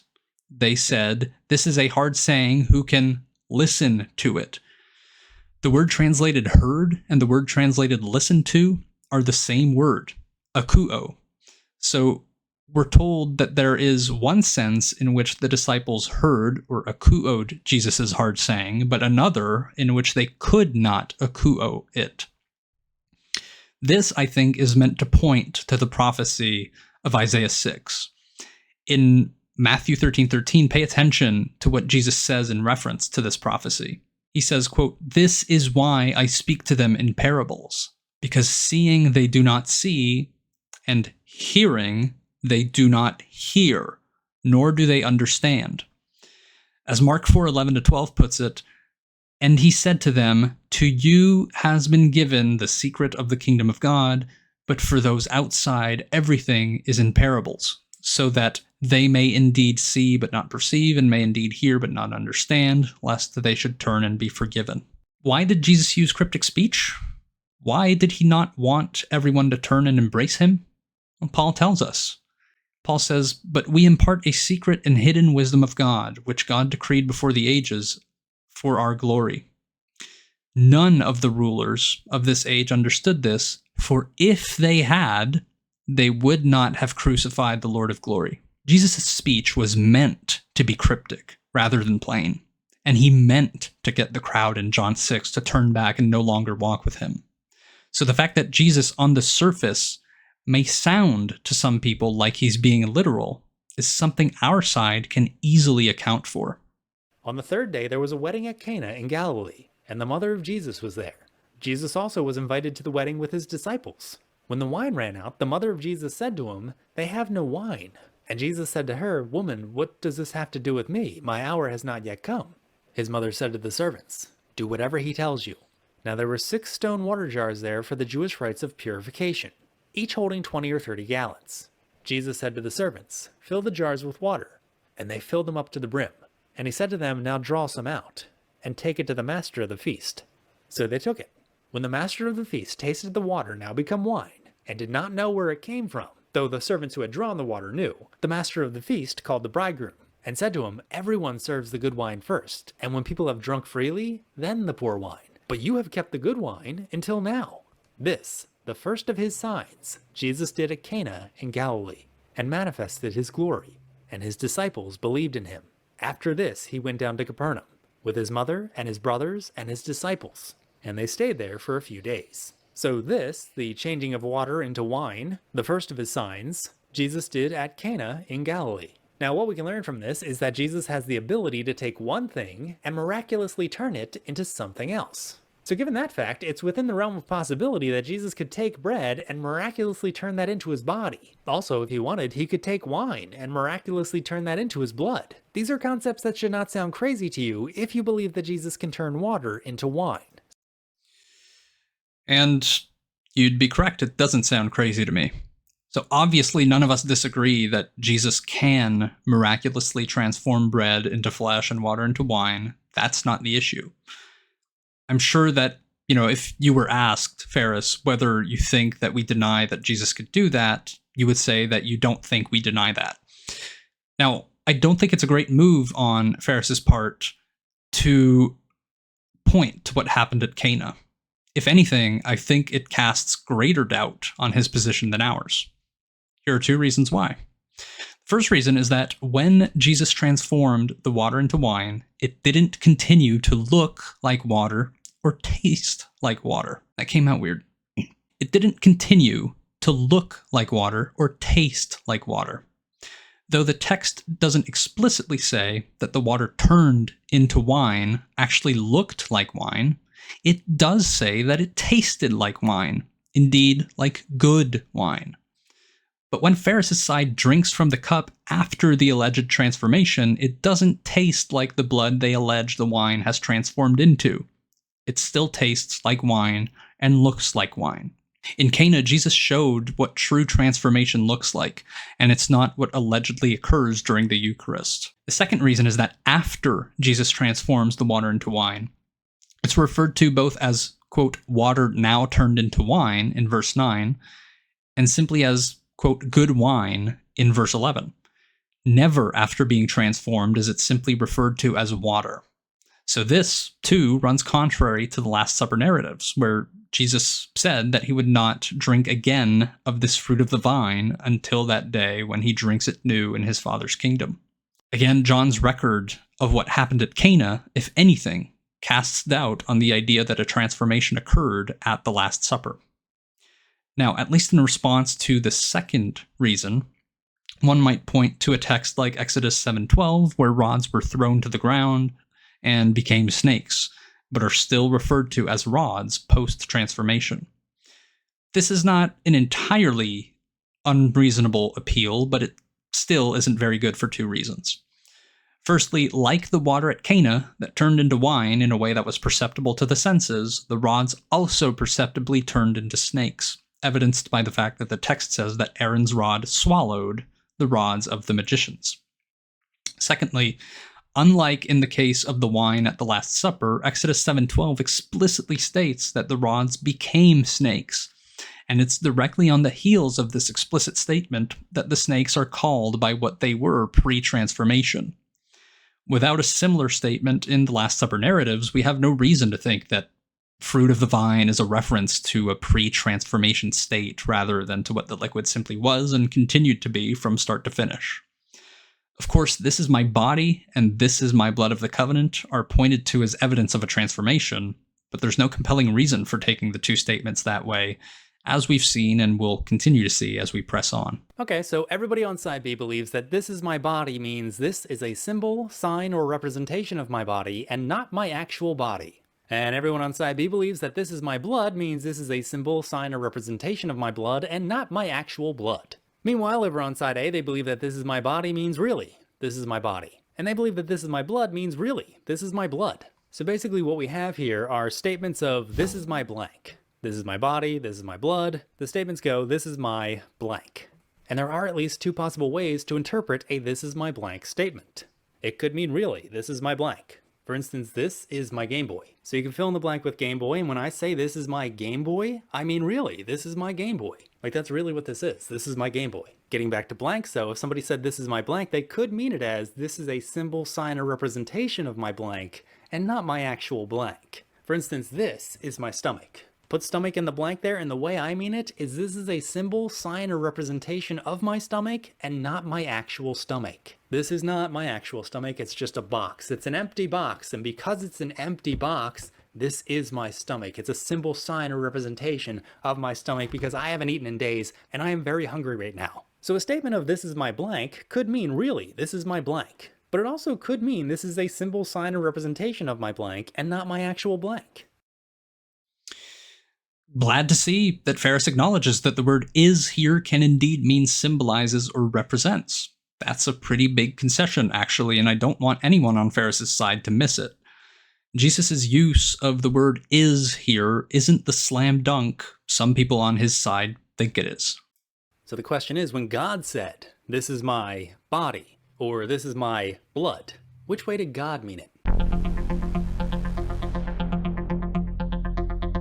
[SPEAKER 1] they said, "This is a hard saying, who can listen to it?" The word translated heard and the word translated listen to are the same word, akouo. So we're told that there is one sense in which the disciples heard or akouoed Jesus' hard saying, but another in which they could not akouo it. This, I think, is meant to point to the prophecy of Isaiah 6. In Matthew 13:13, pay attention to what Jesus says in reference to this prophecy. He says, quote, "This is why I speak to them in parables, because seeing they do not see, and hearing they do not hear, nor do they understand." As Mark 4:11-12 puts it, "And he said to them, to you has been given the secret of the kingdom of God, but for those outside everything is in parables, so that they may indeed see but not perceive, and may indeed hear but not understand, lest they should turn and be forgiven." Why did Jesus use cryptic speech? Why did he not want everyone to turn and embrace him? Well, Paul tells us. Paul says, "But we impart a secret and hidden wisdom of God, which God decreed before the ages for our glory." None of the rulers of this age understood this, for if they had, they would not have crucified the Lord of glory. Jesus' speech was meant to be cryptic rather than plain, and he meant to get the crowd in John 6 to turn back and no longer walk with him. So the fact that Jesus on the surface may sound to some people like he's being literal is something our side can easily account for.
[SPEAKER 2] On the third day, there was a wedding at Cana in Galilee, and the mother of Jesus was there. Jesus also was invited to the wedding with his disciples. When the wine ran out, the mother of Jesus said to him, "They have no wine." And Jesus said to her, "Woman, what does this have to do with me? My hour has not yet come." His mother said to the servants, "Do whatever he tells you." Now there were 6 stone water jars there for the Jewish rites of purification, each holding 20 or 30 gallons. Jesus said to the servants, "Fill the jars with water." And they filled them up to the brim. And he said to them, "Now draw some out, and take it to the master of the feast." So they took it. When the master of the feast tasted the water now become wine, and did not know where it came from, though the servants who had drawn the water knew, the master of the feast called the bridegroom, and said to him, "Everyone serves the good wine first, and when people have drunk freely, then the poor wine. But you have kept the good wine until now." This, the first of his signs, Jesus did at Cana in Galilee, and manifested his glory, and his disciples believed in him. After this he went down to Capernaum, with his mother and his brothers and his disciples, and they stayed there for a few days. So this, the changing of water into wine, the first of his signs, Jesus did at Cana in Galilee. Now what we can learn from this is that Jesus has the ability to take one thing and miraculously turn it into something else. So given that fact, it's within the realm of possibility that Jesus could take bread and miraculously turn that into his body. Also, if he wanted, he could take wine and miraculously turn that into his blood. These are concepts that should not sound crazy to you if you believe that Jesus can turn water into wine.
[SPEAKER 1] And you'd be correct, it doesn't sound crazy to me. So obviously none of us disagree that Jesus can miraculously transform bread into flesh and water into wine. That's not the issue. I'm sure that, if you were asked, Ferris, whether you think that we deny that Jesus could do that, you would say that you don't think we deny that. Now, I don't think it's a great move on Ferris's part to point to what happened at Cana. If anything, I think it casts greater doubt on his position than ours. Here are 2 reasons why. First reason is that when Jesus transformed the water into wine, it didn't continue to look like water or taste like water. That came out weird. It didn't continue to look like water or taste like water. Though the text doesn't explicitly say that the water turned into wine actually looked like wine, it does say that it tasted like wine, indeed like good wine. But when Ferris's side drinks from the cup after the alleged transformation, it doesn't taste like the blood they allege the wine has transformed into. It still tastes like wine and looks like wine. In Cana, Jesus showed what true transformation looks like, and it's not what allegedly occurs during the Eucharist. The second reason is that after Jesus transforms the water into wine, it's referred to both as, quote, water now turned into wine in verse 9, and simply as, quote, good wine in verse 11. Never after being transformed is it simply referred to as water. So this, too, runs contrary to the Last Supper narratives, where Jesus said that he would not drink again of this fruit of the vine until that day when he drinks it new in his Father's kingdom. Again, John's record of what happened at Cana, if anything, casts doubt on the idea that a transformation occurred at the Last Supper. Now, at least in response to the second reason, one might point to a text like Exodus 7:12, where rods were thrown to the ground and became snakes, but are still referred to as rods post-transformation. This is not an entirely unreasonable appeal, but it still isn't very good for 2 reasons. Firstly, like the water at Cana that turned into wine in a way that was perceptible to the senses, the rods also perceptibly turned into snakes, evidenced by the fact that the text says that Aaron's rod swallowed the rods of the magicians. Secondly, unlike in the case of the wine at the Last Supper, Exodus 7:12 explicitly states that the rods became snakes, and it's directly on the heels of this explicit statement that the snakes are called by what they were pre-transformation. Without a similar statement in the Last Supper narratives, we have no reason to think that fruit of the vine is a reference to a pre-transformation state rather than to what the liquid simply was and continued to be from start to finish. Of course, this is my body and this is my blood of the covenant are pointed to as evidence of a transformation, but there's no compelling reason for taking the 2 statements that way, as we've seen and will continue to see as we press on.
[SPEAKER 2] Okay, so everybody on side B believes that this is my body means this is a symbol, sign, or representation of my body and not my actual body. And everyone on side B believes that this is my blood means this is a symbol, sign, or representation of my blood and not my actual blood. Meanwhile, over on side A, they believe that this is my body means really, this is my body. And they believe that this is my blood means really, this is my blood. So basically what we have here are statements of this is my blank. This is my body, this is my blood. The statements go, this is my blank. And there are at least 2 possible ways to interpret a this is my blank statement. It could mean really, this is my blank. For instance, this is my Game Boy. So you can fill in the blank with Game Boy, and when I say this is my Game Boy, I mean really, this is my Game Boy. Like that's really what this is. This is my Game Boy. Getting back to blank, so if somebody said this is my blank, they could mean it as this is a symbol, sign, or representation of my blank, and not my actual blank. For instance, this is my stomach. Put stomach in the blank there, and the way I mean it is this is a symbol, sign, or representation of my stomach and not my actual stomach. This is not my actual stomach, it's just a box. It's an empty box, and because it's an empty box, this is my stomach. It's a symbol, sign, or representation of my stomach because I haven't eaten in days and I am very hungry right now. So a statement of this is my blank could mean really, this is my blank. But it also could mean this is a symbol, sign, or representation of my blank and not my actual blank.
[SPEAKER 1] Glad to see that Ferris acknowledges that the word is here can indeed mean symbolizes or represents. That's a pretty big concession, actually, and I don't want anyone on Ferris's side to miss it. Jesus' use of the word is here isn't the slam dunk some people on his side think it is.
[SPEAKER 2] So the question is, when God said, this is my body, or this is my blood, which way did God mean it?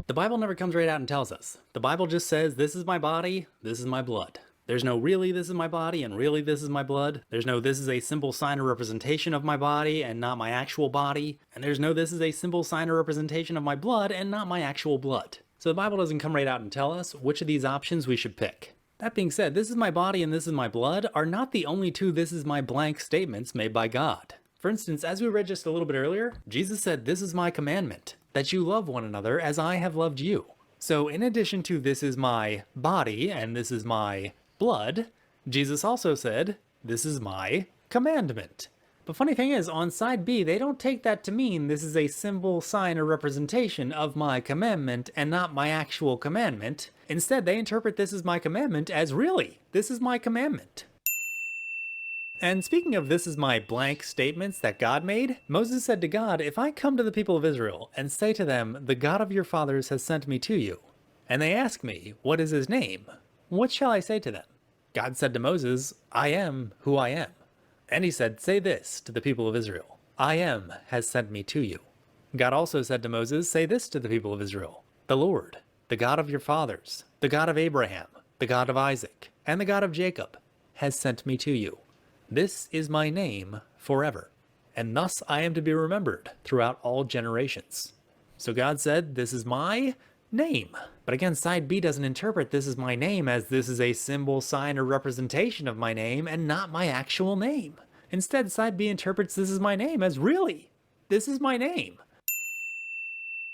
[SPEAKER 2] The Bible never comes right out and tells us. The Bible just says, this is my body, this is my blood. There's no really this is my body and really this is my blood. There's no this is a symbol, sign, or representation of my body and not my actual body. And there's no this is a symbol, sign, or representation of my blood and not my actual blood. So the Bible doesn't come right out and tell us which of these options we should pick. That being said, this is my body and this is my blood are not the only two this is my blank statements made by God. For instance, as we read just a little bit earlier, Jesus said, "This is my commandment, that you love one another as I have loved you." So in addition to this is my body and this is my blood, Jesus also said, "This is my commandment." But funny thing is, on side B, they don't take that to mean this is a symbol, sign, or representation of my commandment and not my actual commandment. Instead, they interpret this is my commandment as really, this is my commandment. And speaking of this is my blank statements that God made, Moses said to God, "If I come to the people of Israel and say to them, 'The God of your fathers has sent me to you,' and they ask me, 'What is his name?' what shall I say to them?" God said to Moses, "I am who I am." And he said, "Say this to the people of Israel, 'I am has sent me to you.'" God also said to Moses, "Say this to the people of Israel, 'The Lord, the God of your fathers, the God of Abraham, the God of Isaac, and the God of Jacob, has sent me to you. This is my name forever, and thus I am to be remembered throughout all generations." So God said, "This is my name." But again, side B doesn't interpret "this is my name" as this is a symbol, sign, or representation of my name and not my actual name. Instead, side B interprets "this is my name" as really, this is my name.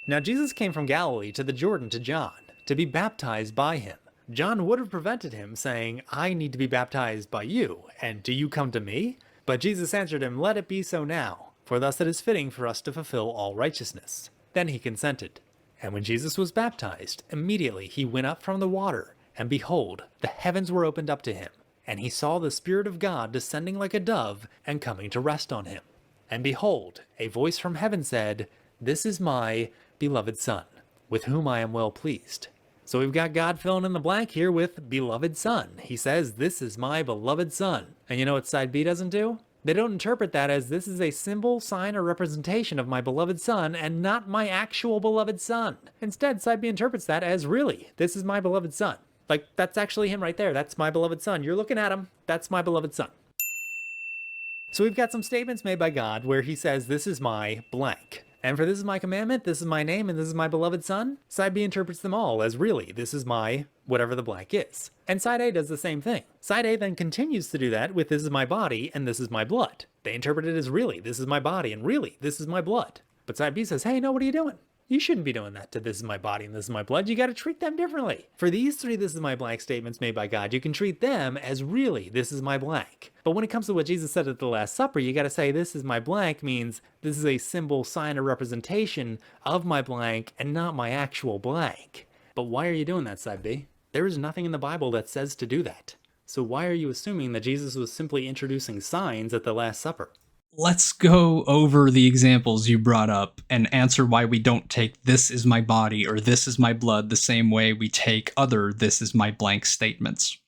[SPEAKER 2] Now, Jesus came from Galilee to the Jordan to John to be baptized by him. John would have prevented him, saying, "I need to be baptized by you, and do you come to me?" But Jesus answered him, "Let it be so now, for thus it is fitting for us to fulfill all righteousness." Then he consented. And when Jesus was baptized, immediately he went up from the water, and behold, the heavens were opened up to him, and he saw the Spirit of God descending like a dove and coming to rest on him. And behold, a voice from heaven said, "This is my beloved Son, with whom I am well pleased." So we've got God filling in the blank here with beloved Son. He says, "This is my beloved Son." And you know what side B doesn't do? They don't interpret that as this is a symbol, sign, or representation of my beloved Son and not my actual beloved Son. Instead, side B interprets that as really, this is my beloved Son. Like, that's actually him right there. That's my beloved Son. You're looking at him. That's my beloved Son. So we've got some statements made by God where he says, "This is my blank." And for "this is my commandment," "this is my name," and "this is my beloved Son," side B interprets them all as really, this is my whatever the blank is. And side A does the same thing. Side A then continues to do that with "this is my body" and "this is my blood." They interpret it as really, this is my body, and really, this is my blood. But side B says, "Hey, no, what are you doing? You shouldn't be doing that to 'this is my body' and 'this is my blood.' You got to treat them differently." For these three "this is my blank" statements made by God, you can treat them as really, this is my blank. But when it comes to what Jesus said at the Last Supper, you got to say "this is my blank" means this is a symbol, sign, or representation of my blank and not my actual blank. But why are you doing that, side B? There is nothing in the Bible that says to do that. So why are you assuming that Jesus was simply introducing signs at the Last Supper?
[SPEAKER 1] Let's go over the examples you brought up and answer why we don't take "this is my body" or "this is my blood" the same way we take other "this is my blank" statements.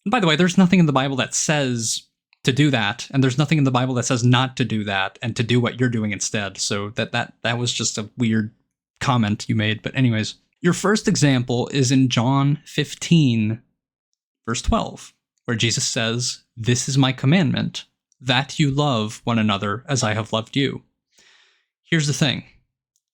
[SPEAKER 1] And by the way, there's nothing in the Bible that says to do that, and there's nothing in the Bible that says not to do that and to do what you're doing instead. So that was just a weird comment you made. But anyways, your first example is in John 15, verse 12, where Jesus says, "This is my commandment, that you love one another as I have loved you." Here's the thing.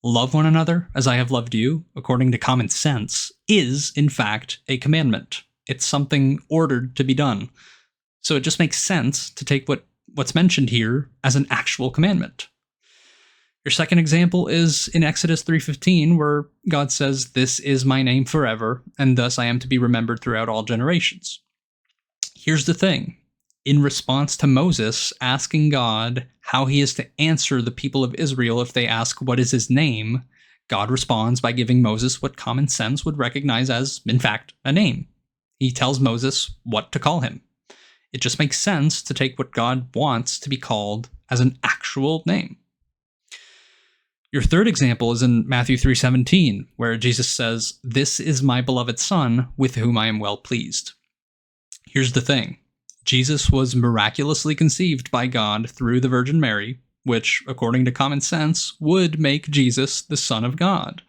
[SPEAKER 1] Love one another as I have loved you, according to common sense, is, in fact, a commandment. It's something ordered to be done. So it just makes sense to take what's mentioned here as an actual commandment. Your second example is in Exodus 3:15, where God says, "This is my name forever, and thus I am to be remembered throughout all generations." Here's the thing. In response to Moses asking God how he is to answer the people of Israel if they ask what is his name, God responds by giving Moses what common sense would recognize as, in fact, a name. He tells Moses what to call him. It just makes sense to take what God wants to be called as an actual name. Your third example is in Matthew 3:17, where Jesus says, "This is my beloved Son, with whom I am well pleased." Here's the thing. Jesus was miraculously conceived by God through the Virgin Mary, which, according to common sense, would make Jesus the Son of God.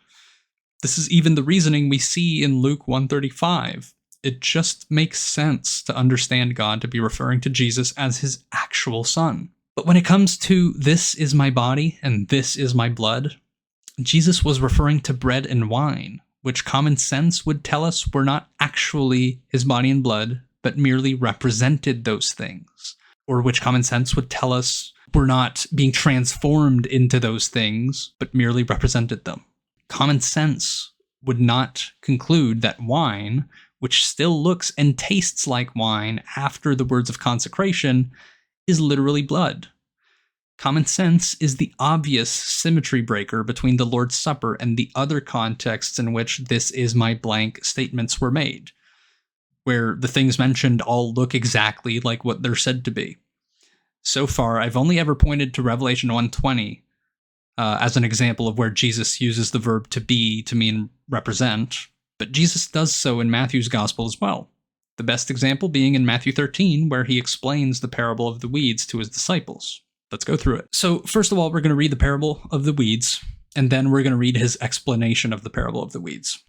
[SPEAKER 1] This is even the reasoning we see in Luke 1:35. It just makes sense to understand God to be referring to Jesus as his actual son. But when it comes to this is my body and this is my blood, Jesus was referring to bread and wine, which common sense would tell us were not actually his body and blood, but merely represented those things, or which common sense would tell us were not being transformed into those things, but merely represented them. Common sense would not conclude that wine, which still looks and tastes like wine after the words of consecration, is literally blood. Common sense is the obvious symmetry breaker between the Lord's Supper and the other contexts in which this is my blank statements were made, where the things mentioned all look exactly like what they're said to be. So far, I've only ever pointed to Revelation 1:20 as an example of where Jesus uses the verb to be to mean represent, but Jesus does so in Matthew's Gospel as well. The best example being in Matthew 13, where he explains the parable of the weeds to his disciples. Let's go through it. So first of all, we're going to read the parable of the weeds, and then we're going to read his explanation of the parable of the weeds.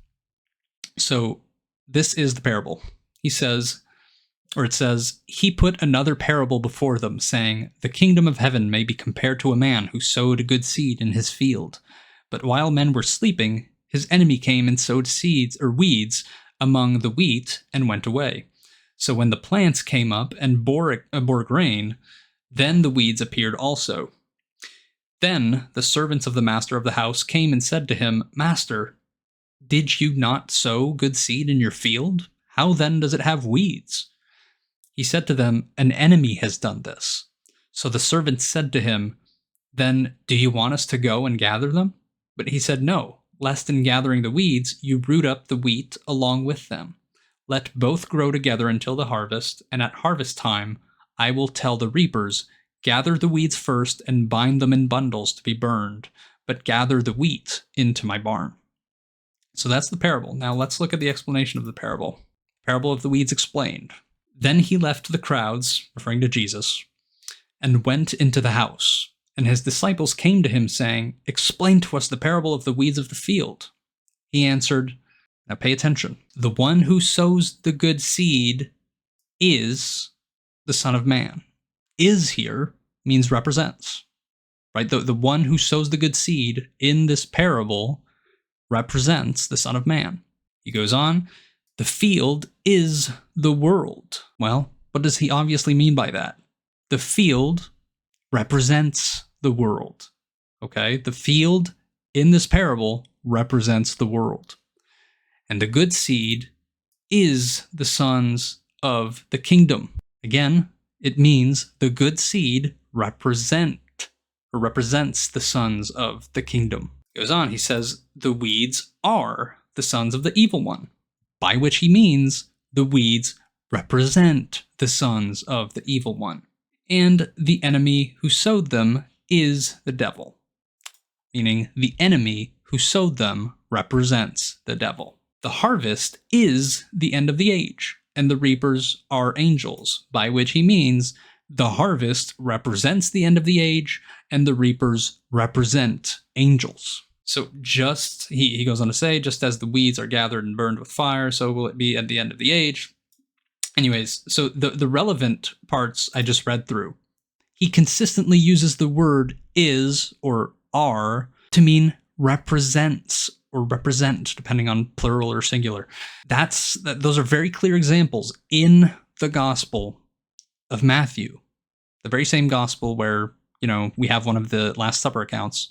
[SPEAKER 1] So this is the parable. It says, he put another parable before them, saying, the kingdom of heaven may be compared to a man who sowed a good seed in his field. But while men were sleeping, his enemy came and sowed seeds or weeds among the wheat and went away. So when the plants came up and bore grain, then the weeds appeared also. Then the servants of the master of the house came and said to him, Master, did you not sow good seed in your field? How then does it have weeds? He said to them, an enemy has done this. So the servants said to him, then do you want us to go and gather them? But he said, no, lest in gathering the weeds you root up the wheat along with them. Let both grow together until the harvest, and at harvest time I will tell the reapers, gather the weeds first and bind them in bundles to be burned, but gather the wheat into my barn. So that's the parable. Now let's look at the explanation of the parable. Parable of the weeds explained. Then he left the crowds, referring to Jesus, and went into the house. And his disciples came to him, saying, explain to us the parable of the weeds of the field. He answered, now pay attention, the one who sows the good seed is the Son of Man. Is here means represents, right? The one who sows the good seed in this parable represents the Son of Man. He goes on, the field is the world. Well, what does he obviously mean by that? The field represents the world, okay? The field in this parable represents the world. And the good seed is the sons of the kingdom. Again, it means the good seed represents the sons of the kingdom. He goes on, he says, the weeds are the sons of the evil one, by which he means the weeds represent the sons of the evil one. And the enemy who sowed them is the devil, meaning the enemy who sowed them represents the devil. The harvest is the end of the age, and the reapers are angels, by which he means the harvest represents the end of the age, and the reapers represent angels. So he goes on to say, just as the weeds are gathered and burned with fire, so will it be at the end of the age. Anyways, so the relevant parts I just read through, he consistently uses the word is or are to mean represents or represent, depending on plural or singular. Those are very clear examples in the Gospel of Matthew, the very same Gospel where, we have one of the Last Supper accounts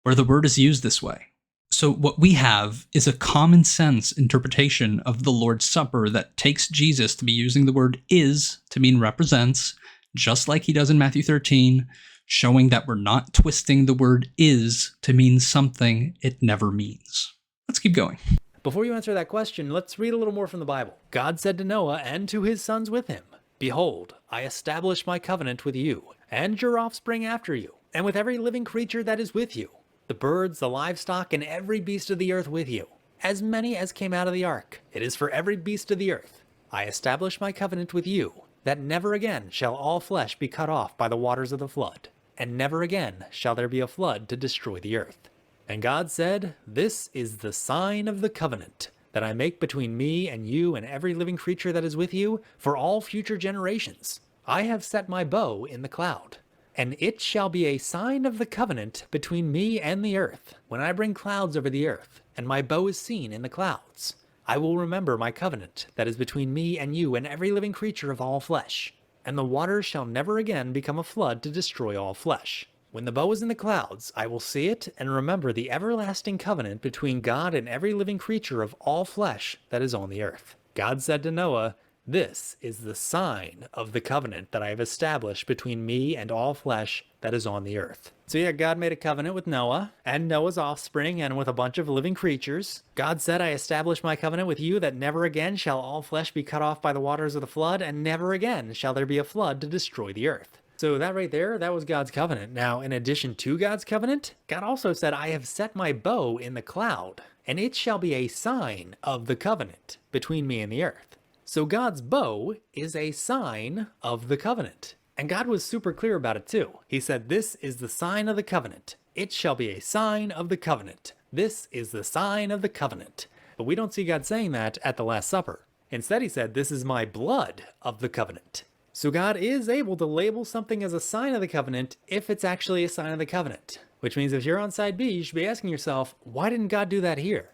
[SPEAKER 1] where the word is used this way. So what we have is a common sense interpretation of the Lord's Supper that takes Jesus to be using the word is to mean represents, just like he does in Matthew 13, showing that we're not twisting the word is to mean something it never means. Let's keep going.
[SPEAKER 2] Before you answer that question, let's read a little more from the Bible. God said to Noah and to his sons with him, behold, I establish my covenant with you and your offspring after you, and with every living creature that is with you, the birds, the livestock, and every beast of the earth with you, as many as came out of the ark. It is for every beast of the earth. I establish my covenant with you, that never again shall all flesh be cut off by the waters of the flood, and never again shall there be a flood to destroy the earth. And God said, this is the sign of the covenant. that I make between me and you and every living creature that is with you for all future generations. I have set my bow in the cloud, and it shall be a sign of the covenant between me and the earth. When I bring clouds over the earth, and my bow is seen in the clouds, I will remember my covenant that is between me and you and every living creature of all flesh. And the waters shall never again become a flood to destroy all flesh. When the bow is in the clouds, I will see it and remember the everlasting covenant between God and every living creature of all flesh that is on the earth. God said to Noah, "This is the sign of the covenant that I have established between me and all flesh that is on the earth." So yeah, God made a covenant with Noah and Noah's offspring and with a bunch of living creatures. God said, "I establish my covenant with you that never again shall all flesh be cut off by the waters of the flood, and never again shall there be a flood to destroy the earth." So that right there, that was God's covenant. Now, in addition to God's covenant, God also said, "I have set my bow in the cloud, and it shall be a sign of the covenant between me and the earth." So God's bow is a sign of the covenant. And God was super clear about it too. He said, "This is the sign of the covenant. It shall be a sign of the covenant. This is the sign of the covenant." But we don't see God saying that at the Last Supper. Instead, he said, "This is my blood of the covenant." So God is able to label something as a sign of the covenant if it's actually a sign of the covenant. Which means if you're on side B, you should be asking yourself, why didn't God do that here?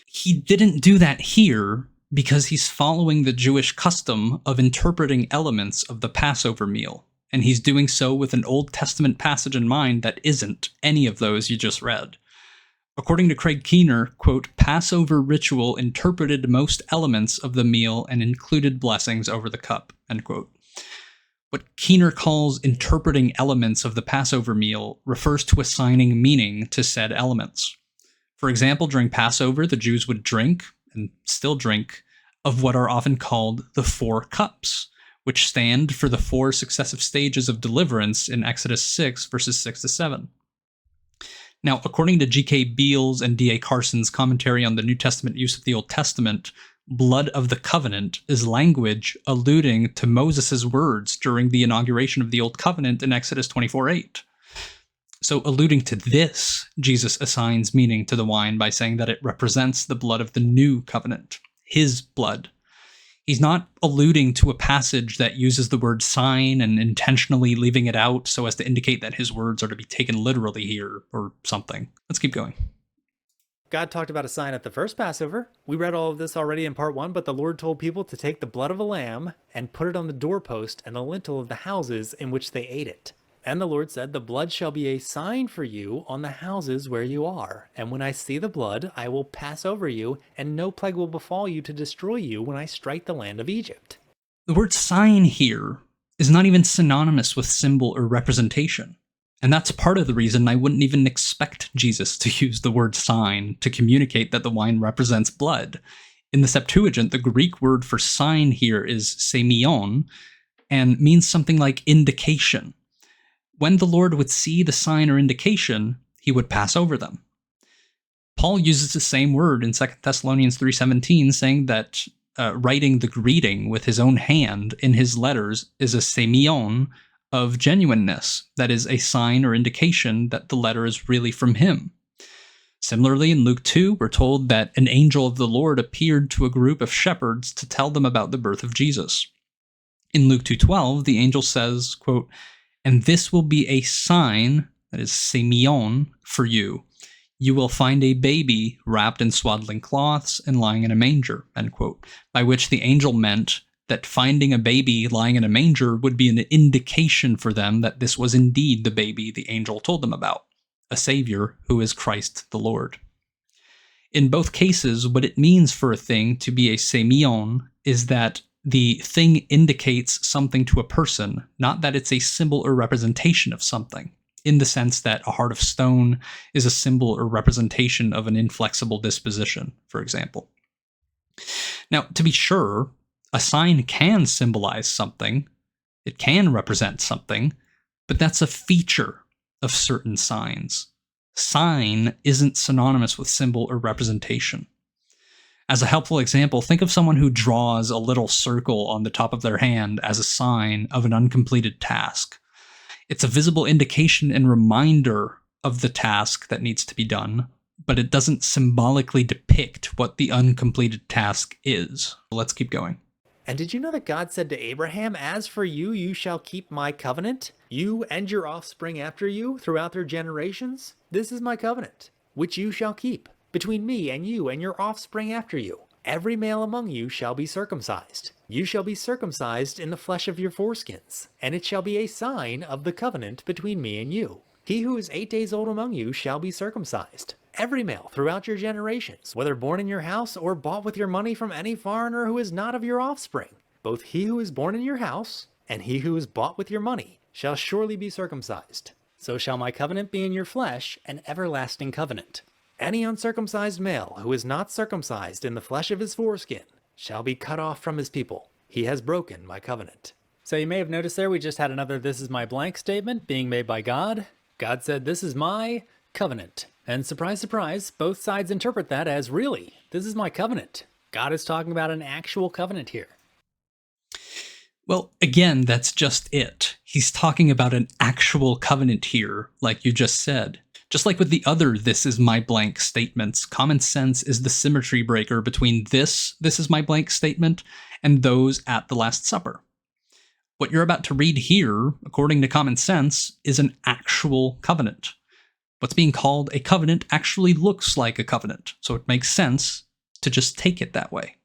[SPEAKER 1] He didn't do that here because he's following the Jewish custom of interpreting elements of the Passover meal, and he's doing so with an Old Testament passage in mind that isn't any of those you just read. According to Craig Keener, quote, "Passover ritual interpreted most elements of the meal and included blessings over the cup," end quote. What Keener calls interpreting elements of the Passover meal refers to assigning meaning to said elements. For example, during Passover, the Jews would drink, and still drink, of what are often called the 4 cups, which stand for the 4 successive stages of deliverance in Exodus 6, verses 6 to 7. Now, according to G.K. Beals and D.A. Carson's commentary on the New Testament use of the Old Testament, blood of the covenant is language alluding to Moses' words during the inauguration of the Old Covenant in Exodus 24:8. So, alluding to this, Jesus assigns meaning to the wine by saying that it represents the blood of the new covenant, his blood. He's not alluding to a passage that uses the word sign and intentionally leaving it out so as to indicate that his words are to be taken literally here or something. Let's keep going.
[SPEAKER 2] God talked about a sign at the first Passover. We read all of this already in part 1, but the Lord told people to take the blood of a lamb and put it on the doorpost and the lintel of the houses in which they ate it. And the Lord said, "The blood shall be a sign for you on the houses where you are. And when I see the blood, I will pass over you, and no plague will befall you to destroy you when I strike the land of Egypt."
[SPEAKER 1] The word sign here is not even synonymous with symbol or representation. And that's part of the reason I wouldn't even expect Jesus to use the word sign to communicate that the wine represents blood. In the Septuagint, the Greek word for sign here is semeion, and means something like indication. When the Lord would see the sign or indication, he would pass over them. Paul uses the same word in 2 Thessalonians 3:17, saying that writing the greeting with his own hand in his letters is a semeion of genuineness, that is, a sign or indication that the letter is really from him. Similarly, in Luke 2, we're told that an angel of the Lord appeared to a group of shepherds to tell them about the birth of Jesus. In Luke 2:12, the angel says, quote, "And this will be a sign," that is semeion, "for you. You will find a baby wrapped in swaddling cloths and lying in a manger," end quote, by which the angel meant that finding a baby lying in a manger would be an indication for them that this was indeed the baby the angel told them about, a Savior who is Christ the Lord. In both cases, what it means for a thing to be a semeion is that the thing indicates something to a person, not that it's a symbol or representation of something, in the sense that a heart of stone is a symbol or representation of an inflexible disposition, for example. Now, to be sure, a sign can symbolize something, it can represent something, but that's a feature of certain signs. Sign isn't synonymous with symbol or representation. As a helpful example, think of someone who draws a little circle on the top of their hand as a sign of an uncompleted task. It's a visible indication and reminder of the task that needs to be done, but it doesn't symbolically depict depict what the uncompleted task is. Let's keep going.
[SPEAKER 2] And did you know that God said to Abraham, "As for you, you shall keep my covenant, you and your offspring after you throughout their generations? This is my covenant, which you shall keep between me and you and your offspring after you. Every male among you shall be circumcised. You shall be circumcised in the flesh of your foreskins, and it shall be a sign of the covenant between me and you. He who is 8 days old among you shall be circumcised. Every male throughout your generations, whether born in your house or bought with your money from any foreigner who is not of your offspring, both he who is born in your house and he who is bought with your money shall surely be circumcised. So shall my covenant be in your flesh, an everlasting covenant. Any uncircumcised male who is not circumcised in the flesh of his foreskin shall be cut off from his people. He has broken my covenant." So you may have noticed there we just had another "this is my blank" statement being made by God. God said, "This is my covenant." And surprise, surprise, both sides interpret that as, really, this is my covenant. God is talking about an actual covenant here.
[SPEAKER 1] Well, again, that's just it. He's talking about an actual covenant here, like you just said. Just like with the other "this is my blank" statements, common sense is the symmetry breaker between this is my blank" statement and those at the Last Supper. What you're about to read here, according to common sense, is an actual covenant. What's being called a covenant actually looks like a covenant, so it makes sense to just take it that way.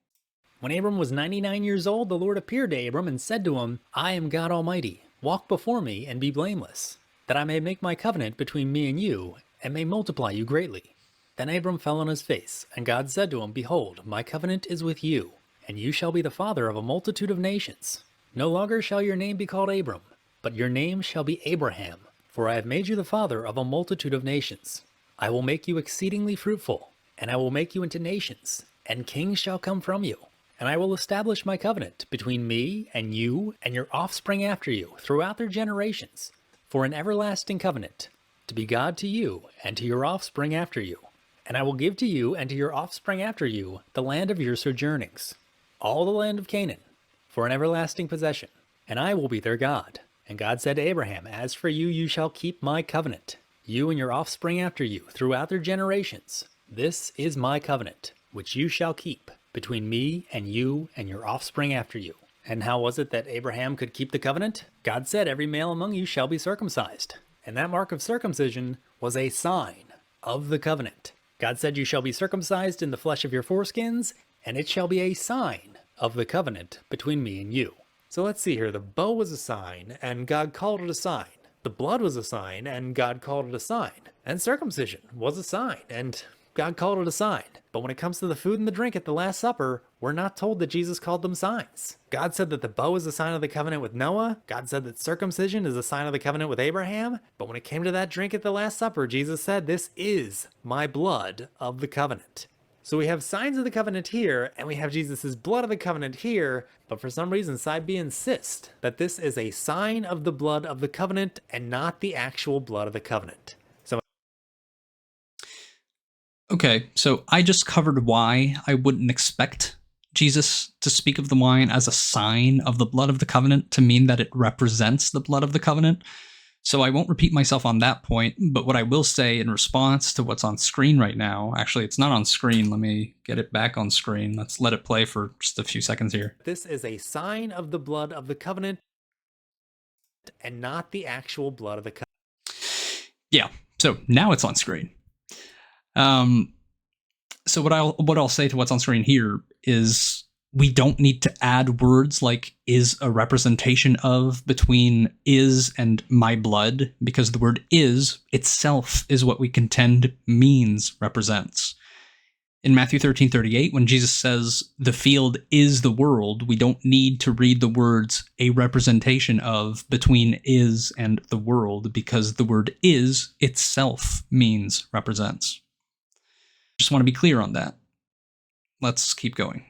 [SPEAKER 2] When Abram was 99 years old, the Lord appeared to Abram and said to him, "I am God Almighty. Walk before me and be blameless, that I may make my covenant between me and you, and may multiply you greatly." Then Abram fell on his face, and God said to him, "Behold, my covenant is with you, and you shall be the father of a multitude of nations. No longer shall your name be called Abram, but your name shall be Abraham, for I have made you the father of a multitude of nations. I will make you exceedingly fruitful, and I will make you into nations, and kings shall come from you. And I will establish my covenant between me and you and your offspring after you throughout their generations, for an everlasting covenant, to be God to you and to your offspring after you. And I will give to you and to your offspring after you the land of your sojournings, all the land of Canaan, for an everlasting possession, and I will be their God." And God said to Abraham, "As for you, you shall keep my covenant, you and your offspring after you throughout their generations. This is my covenant, which you shall keep between me and you and your offspring after you." And how was it that Abraham could keep the covenant? God said, "Every male among you shall be circumcised." And that mark of circumcision was a sign of the covenant. God said, "You shall be circumcised in the flesh of your foreskins, and it shall be a sign of the covenant between me and you." So let's see here. The bow was a sign, and God called it a sign. The blood was a sign, and God called it a sign. And circumcision was a sign, and God called it a sign. But when it comes to the food and the drink at the Last Supper, we're not told that Jesus called them signs. God said that the bow is a sign of the covenant with Noah. God said that circumcision is a sign of the covenant with Abraham. But when it came to that drink at the Last Supper, Jesus said, "This is my blood of the covenant." So we have signs of the covenant here, and we have Jesus' blood of the covenant here, but for some reason, Side B insists that this is a sign of the blood of the covenant and not the actual blood of the covenant.
[SPEAKER 1] Okay, so I just covered why I wouldn't expect Jesus to speak of the wine as a sign of the blood of the covenant to mean that it represents the blood of the covenant. So I won't repeat myself on that point, but what I will say in response to what's on screen right now, actually it's not on screen, let me get it back on screen. Let's let it play for just a few seconds here.
[SPEAKER 2] This is a sign of the blood of the covenant and not the actual blood of the covenant.
[SPEAKER 1] Yeah, so now it's on screen. So what I'll say to what's on screen here is we don't need to add words like "is a representation of" between "is" and "my blood," because the word "is" itself is what we contend means represents. In Matthew 13:38, when Jesus says the field is the world, we don't need to read the words "a representation of" between "is" and "the world," because the word "is" itself means represents. Just want to be clear on that. Let's keep going.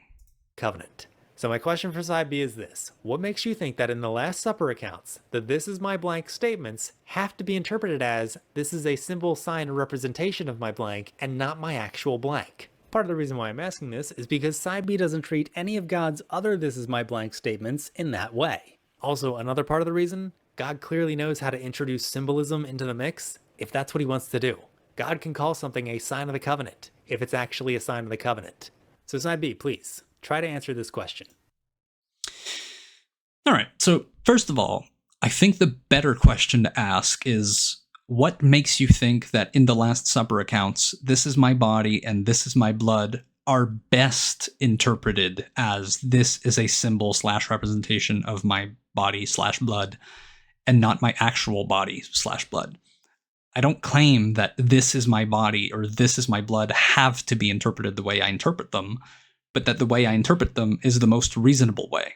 [SPEAKER 2] Covenant. So my question for Side B is this. What makes you think that in the Last Supper accounts, that "this is my blank" statements have to be interpreted as "this is a symbol, sign, or representation of my blank, and not my actual blank"? Part of the reason why I'm asking this is because Side B doesn't treat any of God's other "this is my blank" statements in that way. Also, another part of the reason, God clearly knows how to introduce symbolism into the mix if that's what he wants to do. God can call something a sign of the covenant if it's actually a sign of the covenant. So side B, please, try to answer this question.
[SPEAKER 1] All right, so first of all, I think the better question to ask is, what makes you think that in the Last Supper accounts, this is my body and this is my blood are best interpreted as this is a symbol / representation of my body / blood and not my actual body / blood? I don't claim that this is my body or this is my blood have to be interpreted the way I interpret them, but that the way I interpret them is the most reasonable way.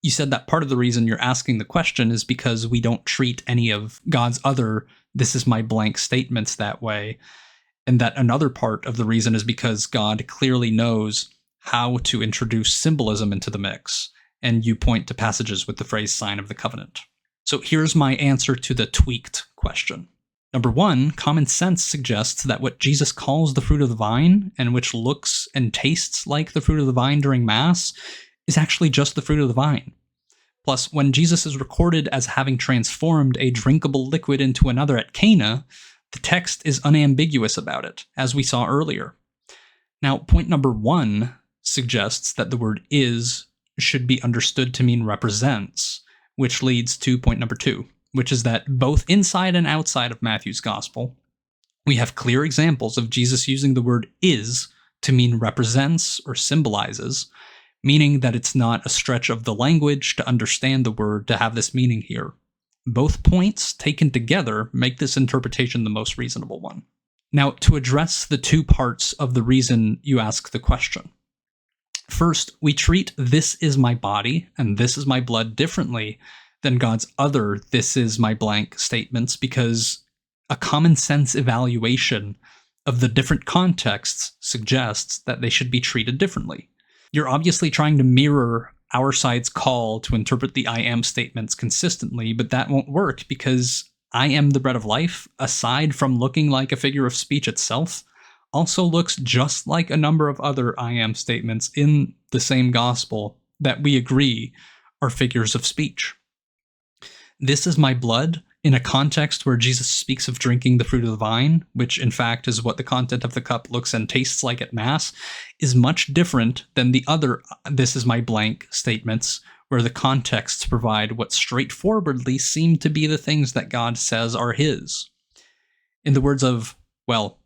[SPEAKER 1] You said that part of the reason you're asking the question is because we don't treat any of God's other "this is my blank" statements that way, and that another part of the reason is because God clearly knows how to introduce symbolism into the mix, and you point to passages with the phrase "sign of the covenant." So here's my answer to the tweaked question. Number one, common sense suggests that what Jesus calls the fruit of the vine, and which looks and tastes like the fruit of the vine during Mass, is actually just the fruit of the vine. Plus, when Jesus is recorded as having transformed a drinkable liquid into another at Cana, the text is unambiguous about it, as we saw earlier. Now, point number one suggests that the word "is" should be understood to mean represents, which leads to point number two, which is that both inside and outside of Matthew's Gospel, we have clear examples of Jesus using the word "is" to mean represents or symbolizes, meaning that it's not a stretch of the language to understand the word to have this meaning here. Both points, taken together, make this interpretation the most reasonable one. Now, to address the two parts of the reason you ask the question. First, we treat "this is my body" and "this is my blood" differently than God's other "this is my blank" statements because a common sense evaluation of the different contexts suggests that they should be treated differently. You're obviously trying to mirror our side's call to interpret the "I am" statements consistently, but that won't work because "I am the bread of life," aside from looking like a figure of speech itself, also looks just like a number of other "I am" statements in the same gospel that we agree are figures of speech. "This is my blood," in a context where Jesus speaks of drinking the fruit of the vine, which in fact is what the content of the cup looks and tastes like at Mass, is much different than the other "this is my blank" statements, where the contexts provide what straightforwardly seem to be the things that God says are his. In the words of, well,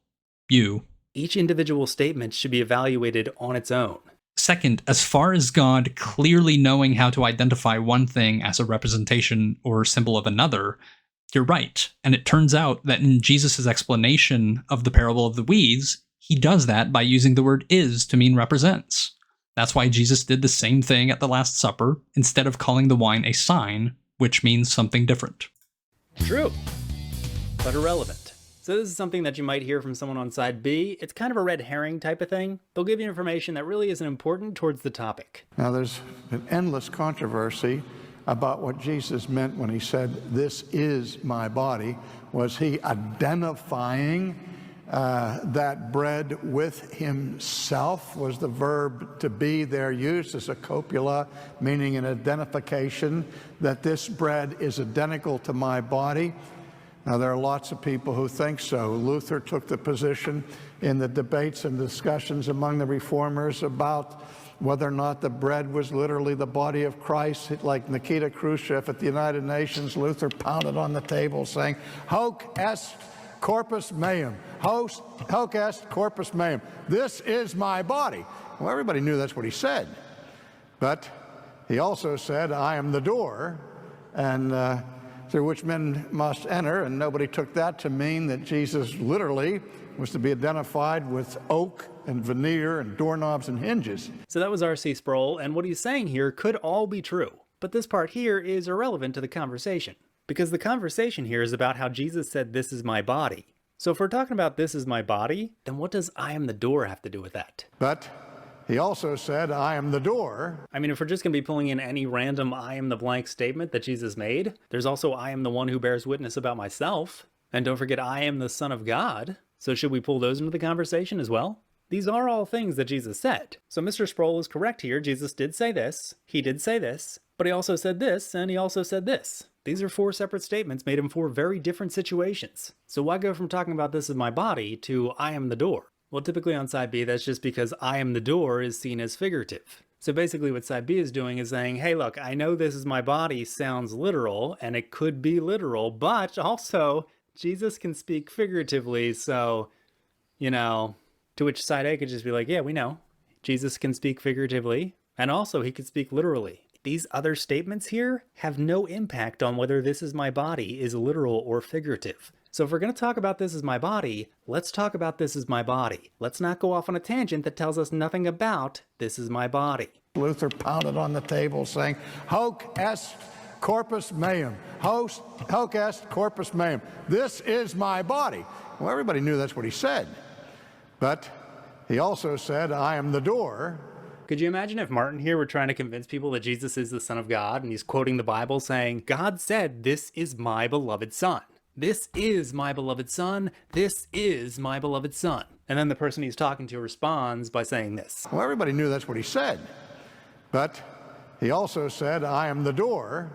[SPEAKER 1] you.
[SPEAKER 2] Each individual statement should be evaluated on its own.
[SPEAKER 1] Second, as far as God clearly knowing how to identify one thing as a representation or symbol of another, you're right. And it turns out that in Jesus' explanation of the parable of the weeds, he does that by using the word "is" to mean represents. That's why Jesus did the same thing at the Last Supper, instead of calling the wine a sign, which means something different.
[SPEAKER 2] True, but irrelevant. So this is something that you might hear from someone on side B. It's kind of a red herring type of thing. They'll give you information that really isn't important towards the topic.
[SPEAKER 8] Now, there's an endless controversy about what Jesus meant when he said, "This is my body." Was he identifying that bread with himself? Was the verb "to be" there used as a copula, meaning an identification that this bread is identical to my body? Now, there are lots of people who think so. Luther took the position in the debates and discussions among the reformers about whether or not the bread was literally the body of Christ. Like Nikita Khrushchev at the United Nations, Luther pounded on the table saying, "Hoc est corpus meum, hoc est corpus meum. This is my body." Well, everybody knew that's what he said. But he also said, "I am the door, and through which men must enter," and nobody took that to mean that Jesus literally was to be identified with oak and veneer and doorknobs and hinges.
[SPEAKER 2] So that was R.C. Sproul, and what he's saying here could all be true. But this part here is irrelevant to the conversation, because the conversation here is about how Jesus said, "This is my body." So if we're talking about "this is my body," then what does "I am the door" have to do with that?
[SPEAKER 8] But he also said, "I am the door."
[SPEAKER 2] I mean, if we're just going to be pulling in any random "I am the blank" statement that Jesus made, there's also "I am the one who bears witness about myself." And don't forget, "I am the Son of God." So should we pull those into the conversation as well? These are all things that Jesus said. So Mr. Sproul is correct here. Jesus did say this, he did say this, but he also said this, and he also said this. These are 4 separate statements made in 4 very different situations. So why go from talking about this as my body to I am the door? Well, typically on side B, that's just because I am the door is seen as figurative. So basically what side B is doing is saying, hey, look, I know this is my body sounds literal, and it could be literal, but also Jesus can speak figuratively, so, you know, to which side A could just be like, yeah, we know. Jesus can speak figuratively, and also he could speak literally. These other statements here have no impact on whether this is my body is literal or figurative. So if we're going to talk about this as my body, let's talk about this as my body. Let's not go off on a tangent that tells us nothing about this is my body.
[SPEAKER 8] Luther pounded on the table saying, hoc est corpus meum, hoc est corpus meum. This is my body. Well, everybody knew that's what he said. But he also said, I am the door.
[SPEAKER 2] Could you imagine if Martin here were trying to convince people that Jesus is the Son of God, and he's quoting the Bible saying, God said, this is my beloved Son. This is my beloved Son. This is my beloved Son. And then the person he's talking to responds by saying this.
[SPEAKER 8] Well, everybody knew that's what he said. But he also said, I am the door.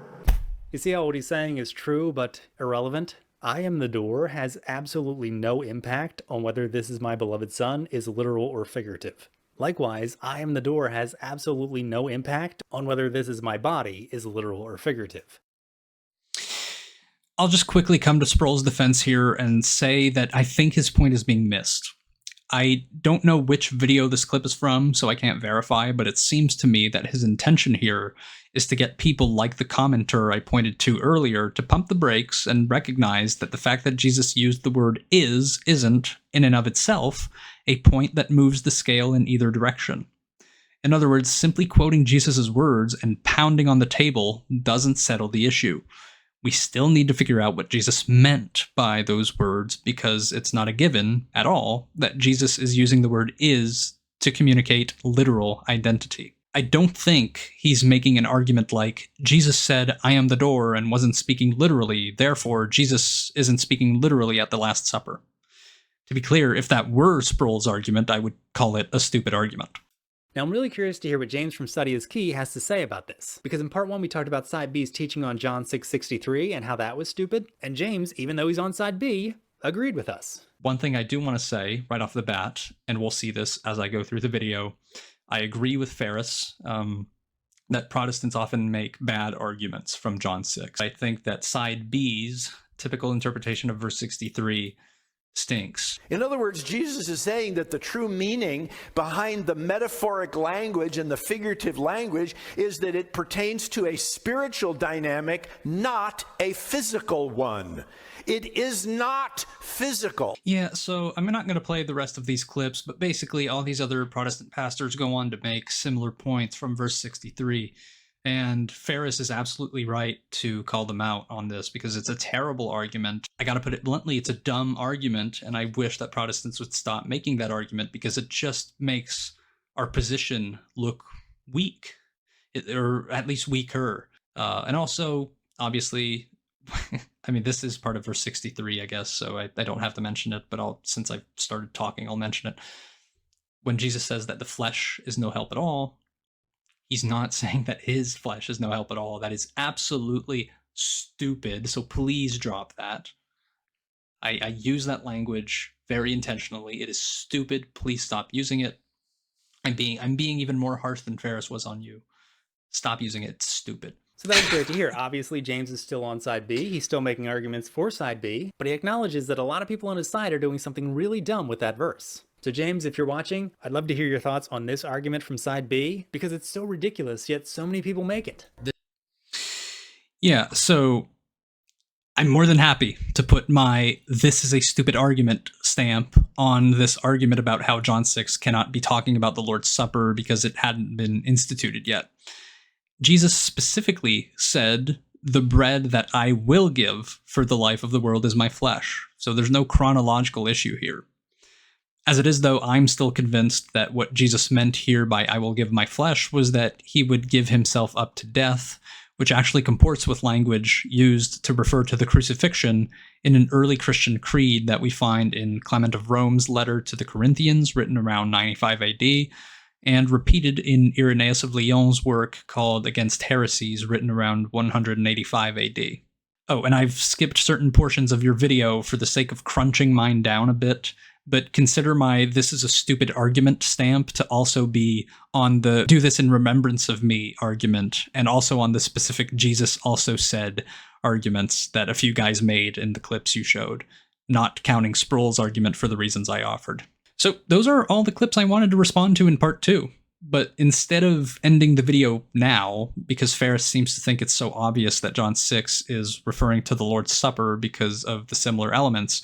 [SPEAKER 2] You see how what he's saying is true but irrelevant? I am the door has absolutely no impact on whether this is my beloved Son is literal or figurative. Likewise, I am the door has absolutely no impact on whether this is my body is literal or figurative.
[SPEAKER 1] I'll just quickly come to Sproul's defense here and say that I think his point is being missed. I don't know which video this clip is from, so I can't verify, but it seems to me that his intention here is to get people like the commenter I pointed to earlier to pump the brakes and recognize that the fact that Jesus used the word isn't, in and of itself, a point that moves the scale in either direction. In other words, simply quoting Jesus' words and pounding on the table doesn't settle the issue. We still need to figure out what Jesus meant by those words, because it's not a given at all that Jesus is using the word is to communicate literal identity. I don't think he's making an argument like, Jesus said, I am the door, and wasn't speaking literally, therefore Jesus isn't speaking literally at the Last Supper. To be clear, if that were Sproul's argument, I would call it a stupid argument.
[SPEAKER 2] Now, I'm really curious to hear what James from Study is Key has to say about this, because in part 1 we talked about side B's teaching on John 6:63 and how that was stupid, and James, even though he's on side B, agreed with us.
[SPEAKER 1] One thing I do want to say right off the bat, and we'll see this as I go through the video, I agree with Ferris that Protestants often make bad arguments from John 6. I think that side B's typical interpretation of verse 63 stinks.
[SPEAKER 9] In other words, Jesus is saying that the true meaning behind the metaphoric language and the figurative language is that it pertains to a spiritual dynamic, not a physical one. It is not physical.
[SPEAKER 1] Yeah, so I'm not going to play the rest of these clips, but basically all these other Protestant pastors go on to make similar points from verse 63. And Ferris is absolutely right to call them out on this because it's a terrible argument. I gotta put it bluntly, it's a dumb argument, and I wish that Protestants would stop making that argument because it just makes our position look weak, or at least weaker. And also, obviously, I mean, this is part of verse 63, I guess, so I don't have to mention it, but since I've started talking, I'll mention it. When Jesus says that the flesh is no help at all, he's not saying that his flesh is no help at all. That is absolutely stupid. So please drop that. I use that language very intentionally. It is stupid. Please stop using it. I'm being even more harsh than Ferris was on you. Stop using it. It's stupid.
[SPEAKER 2] So that was great to hear. Obviously, James is still on side B. He's still making arguments for side B, but he acknowledges that a lot of people on his side are doing something really dumb with that verse. So James, if you're watching, I'd love to hear your thoughts on this argument from side B, because it's so ridiculous, yet so many people make it.
[SPEAKER 1] Yeah, so I'm more than happy to put my "this is a stupid argument" stamp on this argument about how John 6 cannot be talking about the Lord's Supper because it hadn't been instituted yet. Jesus specifically said, "The bread that I will give for the life of the world is my flesh." So there's no chronological issue here. As it is, though, I'm still convinced that what Jesus meant here by "I will give my flesh" was that he would give himself up to death, which actually comports with language used to refer to the crucifixion in an early Christian creed that we find in Clement of Rome's letter to the Corinthians, written around 95 AD, and repeated in Irenaeus of Lyon's work called Against Heresies, written around 185 AD. Oh, and I've skipped certain portions of your video for the sake of crunching mine down a bit, but consider my "this is a stupid argument" stamp to also be on the "do this in remembrance of me" argument, and also on the specific "Jesus also said" arguments that a few guys made in the clips you showed, not counting Sproul's argument for the reasons I offered. So those are all the clips I wanted to respond to in part 2. But instead of ending the video now, because Ferris seems to think it's so obvious that John 6 is referring to the Lord's Supper because of the similar elements,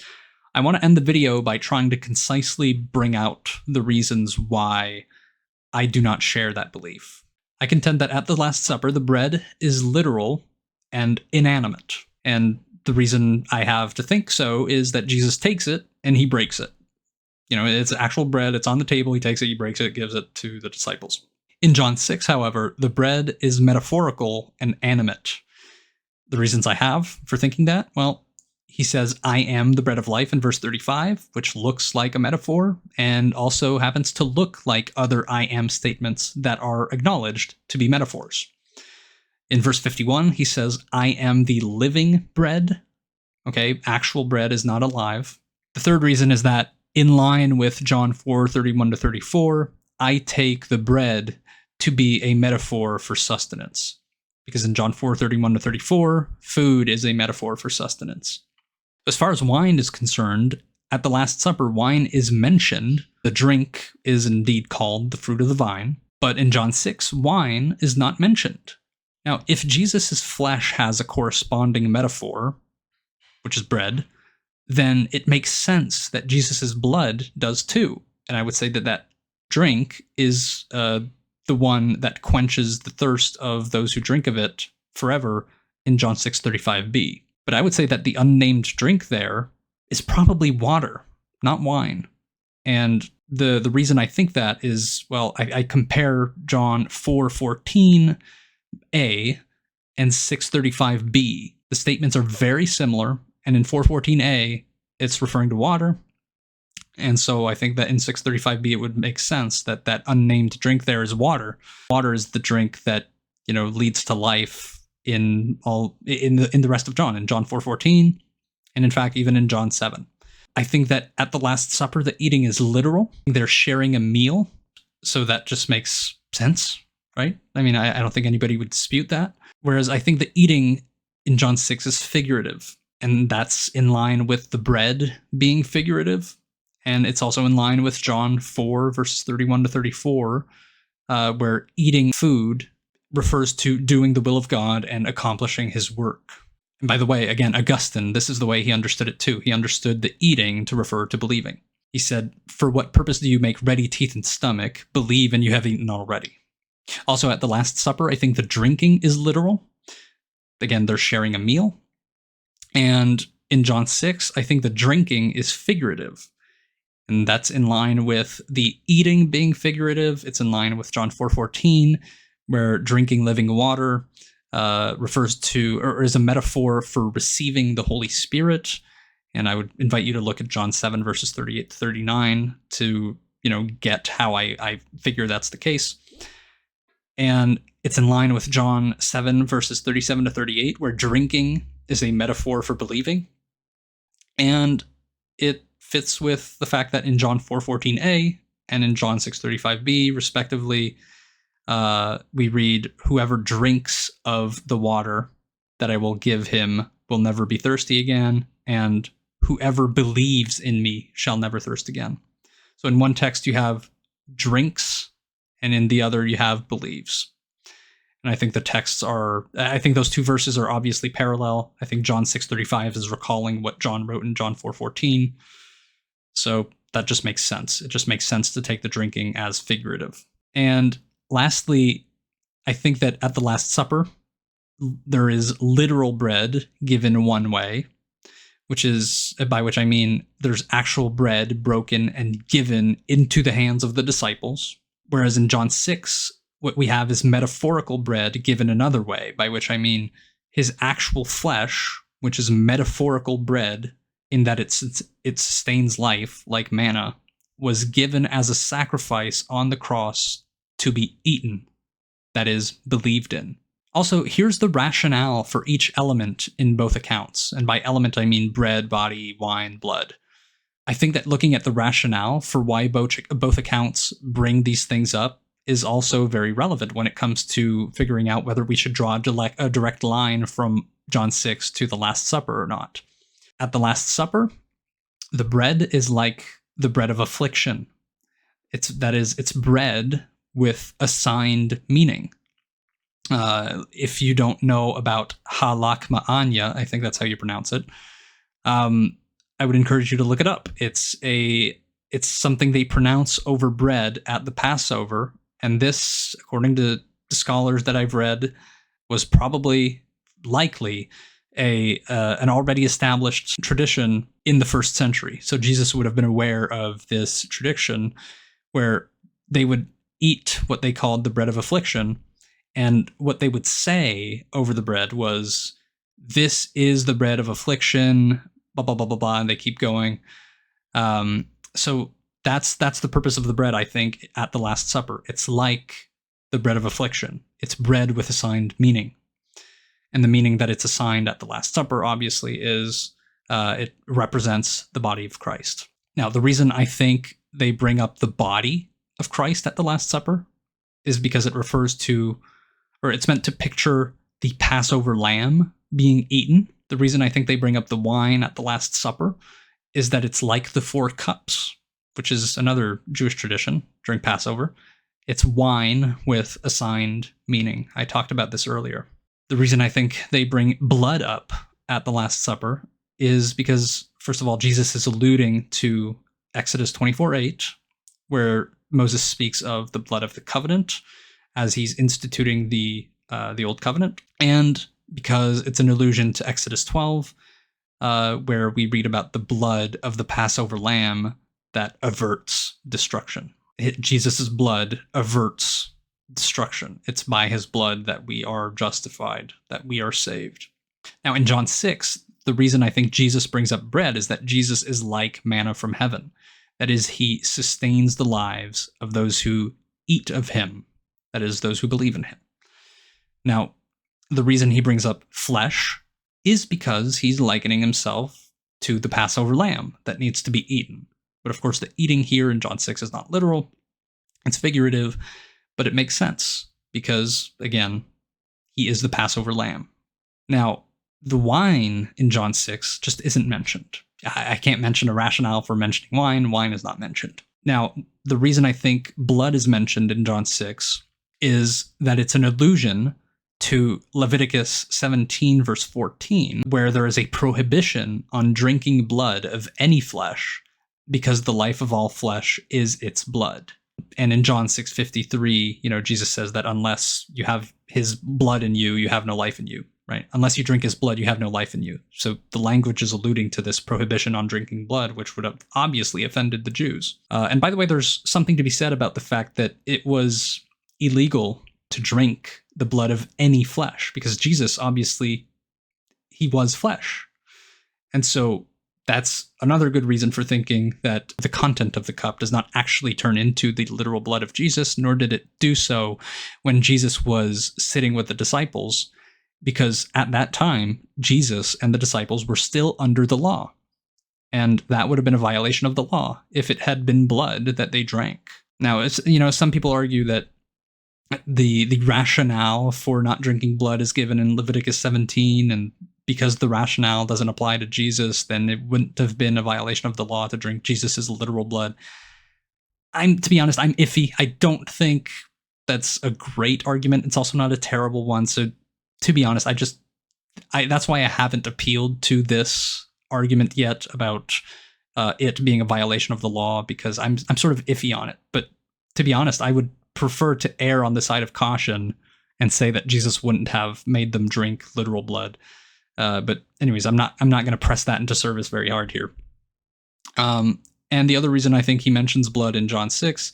[SPEAKER 1] I want to end the video by trying to concisely bring out the reasons why I do not share that belief. I contend that at the Last Supper, the bread is literal and inanimate. And the reason I have to think so is that Jesus takes it and he breaks it. You know, it's actual bread, it's on the table, he takes it, he breaks it, gives it to the disciples. In John 6, however, the bread is metaphorical and animate. The reasons I have for thinking that, well, he says, "I am the bread of life" in verse 35, which looks like a metaphor, and also happens to look like other "I am" statements that are acknowledged to be metaphors. In verse 51, he says, "I am the living bread." Okay, actual bread is not alive. The third reason is that, in line with John 4:31-34, I take the bread to be a metaphor for sustenance. Because in John 4:31-34, food is a metaphor for sustenance. As far as wine is concerned, at the Last Supper, wine is mentioned. The drink is indeed called the fruit of the vine. But in John 6, wine is not mentioned. Now, if Jesus' flesh has a corresponding metaphor, which is bread, then it makes sense that Jesus' blood does too. And I would say that that drink is the one that quenches the thirst of those who drink of it forever in John 6:35b. But I would say that the unnamed drink there is probably water, not wine. And the reason I think that is, well, I compare John 4:14a and 6:35b. The statements are very similar, and in 4:14a, it's referring to water. And so I think that in 6:35b, it would make sense that that unnamed drink there is water. Water is the drink that, you know, leads to life in the rest of John, in John 4:14, and in fact, even in John 7. I think that at the Last Supper, the eating is literal. They're sharing a meal, so that just makes sense, right? I mean, I don't think anybody would dispute that. Whereas I think the eating in John 6 is figurative, and that's in line with the bread being figurative, and it's also in line with John 4, verses 31-34, where eating food refers to doing the will of God and accomplishing his work. And by the way, again, Augustine, this is the way he understood it too. He understood the eating to refer to believing. He said, "For what purpose do you make ready teeth and stomach? Believe and you have eaten already." Also at the Last Supper, I think the drinking is literal. Again, they're sharing a meal. And in John 6, I think the drinking is figurative. And that's in line with the eating being figurative. It's in line with John 4:14, where drinking living water refers to, or is a metaphor for receiving the Holy Spirit. And I would invite you to look at John 7, verses 38-39 to, you know, get how I figure that's the case. And it's in line with John 7, verses 37-38, where drinking is a metaphor for believing. And it fits with the fact that in John 4:14a and in John 6:35b, respectively, we read, "Whoever drinks of the water that I will give him will never be thirsty again, and whoever believes in me shall never thirst again." So in one text you have drinks, and in the other you have believes. And I think I think those two verses are obviously parallel. I think John 6:35 is recalling what John wrote in John 4:14. So that just makes sense. It just makes sense to take the drinking as figurative. And lastly, I think that at the Last Supper, there is literal bread given one way, which is, by which I mean there's actual bread broken and given into the hands of the disciples. Whereas in John 6, what we have is metaphorical bread given another way, by which I mean his actual flesh, which is metaphorical bread in that it sustains life like manna, was given as a sacrifice on the cross to be eaten, that is, believed in. Also, here's the rationale for each element in both accounts. And by element, I mean bread, body, wine, blood. I think that looking at the rationale for why both accounts bring these things up is also very relevant when it comes to figuring out whether we should draw a direct line from John 6 to the Last Supper or not. At the Last Supper, the bread is like the bread of affliction. It's bread with assigned meaning. If you don't know about halak ma'anya, I think that's how you pronounce it, I would encourage you to look it up. It's something they pronounce over bread at the Passover, and this, according to the scholars that I've read, was probably likely an already established tradition in the first century. So Jesus would have been aware of this tradition where they would eat what they called the bread of affliction, and what they would say over the bread was, "This is the bread of affliction," blah, blah, blah, blah, blah, and they keep going. So that's the purpose of the bread, I think, at the Last Supper. It's like the bread of affliction. It's bread with assigned meaning. And the meaning that it's assigned at the Last Supper, obviously, is it represents the body of Christ. Now, the reason I think they bring up the body of Christ at the Last Supper is because it refers to, or it's meant to picture the Passover lamb being eaten. The reason I think they bring up the wine at the Last Supper is that it's like the 4 cups, which is another Jewish tradition during Passover. It's wine with assigned meaning. I talked about this earlier. The reason I think they bring blood up at the Last Supper is because, first of all, Jesus is alluding to Exodus 24:8, where Moses speaks of the blood of the covenant as he's instituting the Old Covenant, and because it's an allusion to Exodus 12, where we read about the blood of the Passover lamb that averts destruction. Jesus' blood averts destruction. It's by his blood that we are justified, that we are saved. Now, in John 6, the reason I think Jesus brings up bread is that Jesus is like manna from heaven. That is, he sustains the lives of those who eat of him. That is, those who believe in him. Now, the reason he brings up flesh is because he's likening himself to the Passover lamb that needs to be eaten. But of course, the eating here in John 6 is not literal. It's figurative, but it makes sense because, again, he is the Passover lamb. Now, the wine in John 6 just isn't mentioned. I can't mention a rationale for mentioning wine. Wine is not mentioned. Now, the reason I think blood is mentioned in John 6 is that it's an allusion to Leviticus 17, verse 14, where there is a prohibition on drinking blood of any flesh because the life of all flesh is its blood. And in John 6:53, Jesus says that unless you have his blood in you, you have no life in you, right? Unless you drink his blood, you have no life in you. So the language is alluding to this prohibition on drinking blood, which would have obviously offended the Jews. And by the way, there's something to be said about the fact that it was illegal to drink the blood of any flesh, because Jesus, obviously, he was flesh. And so that's another good reason for thinking that the content of the cup does not actually turn into the literal blood of Jesus, nor did it do so when Jesus was sitting with the disciples, because at that time, Jesus and the disciples were still under the law. And that would have been a violation of the law if it had been blood that they drank. Now, it's, some people argue that the rationale for not drinking blood is given in Leviticus 17, and because the rationale doesn't apply to Jesus, then it wouldn't have been a violation of the law to drink Jesus's literal blood. To be honest, I'm iffy. I don't think that's a great argument. It's also not a terrible one. So to be honest, that's why I haven't appealed to this argument yet about it being a violation of the law, because I'm sort of iffy on it. But to be honest, I would prefer to err on the side of caution and say that Jesus wouldn't have made them drink literal blood. But anyways, I'm not going to press that into service very hard here. And the other reason I think he mentions blood in John 6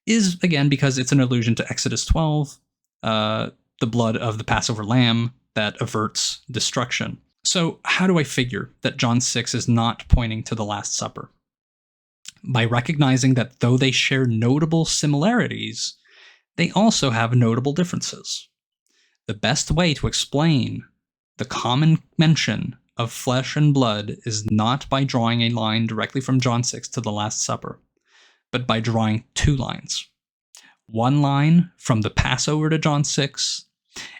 [SPEAKER 1] is, again, because it's an allusion to Exodus 12, the blood of the Passover lamb that averts destruction. So how do I figure that John 6 is not pointing to the Last Supper? By recognizing that though they share notable similarities, they also have notable differences. The best way to explain the common mention of flesh and blood is not by drawing a line directly from John 6 to the Last Supper, but by drawing two lines. One line from the Passover to John 6,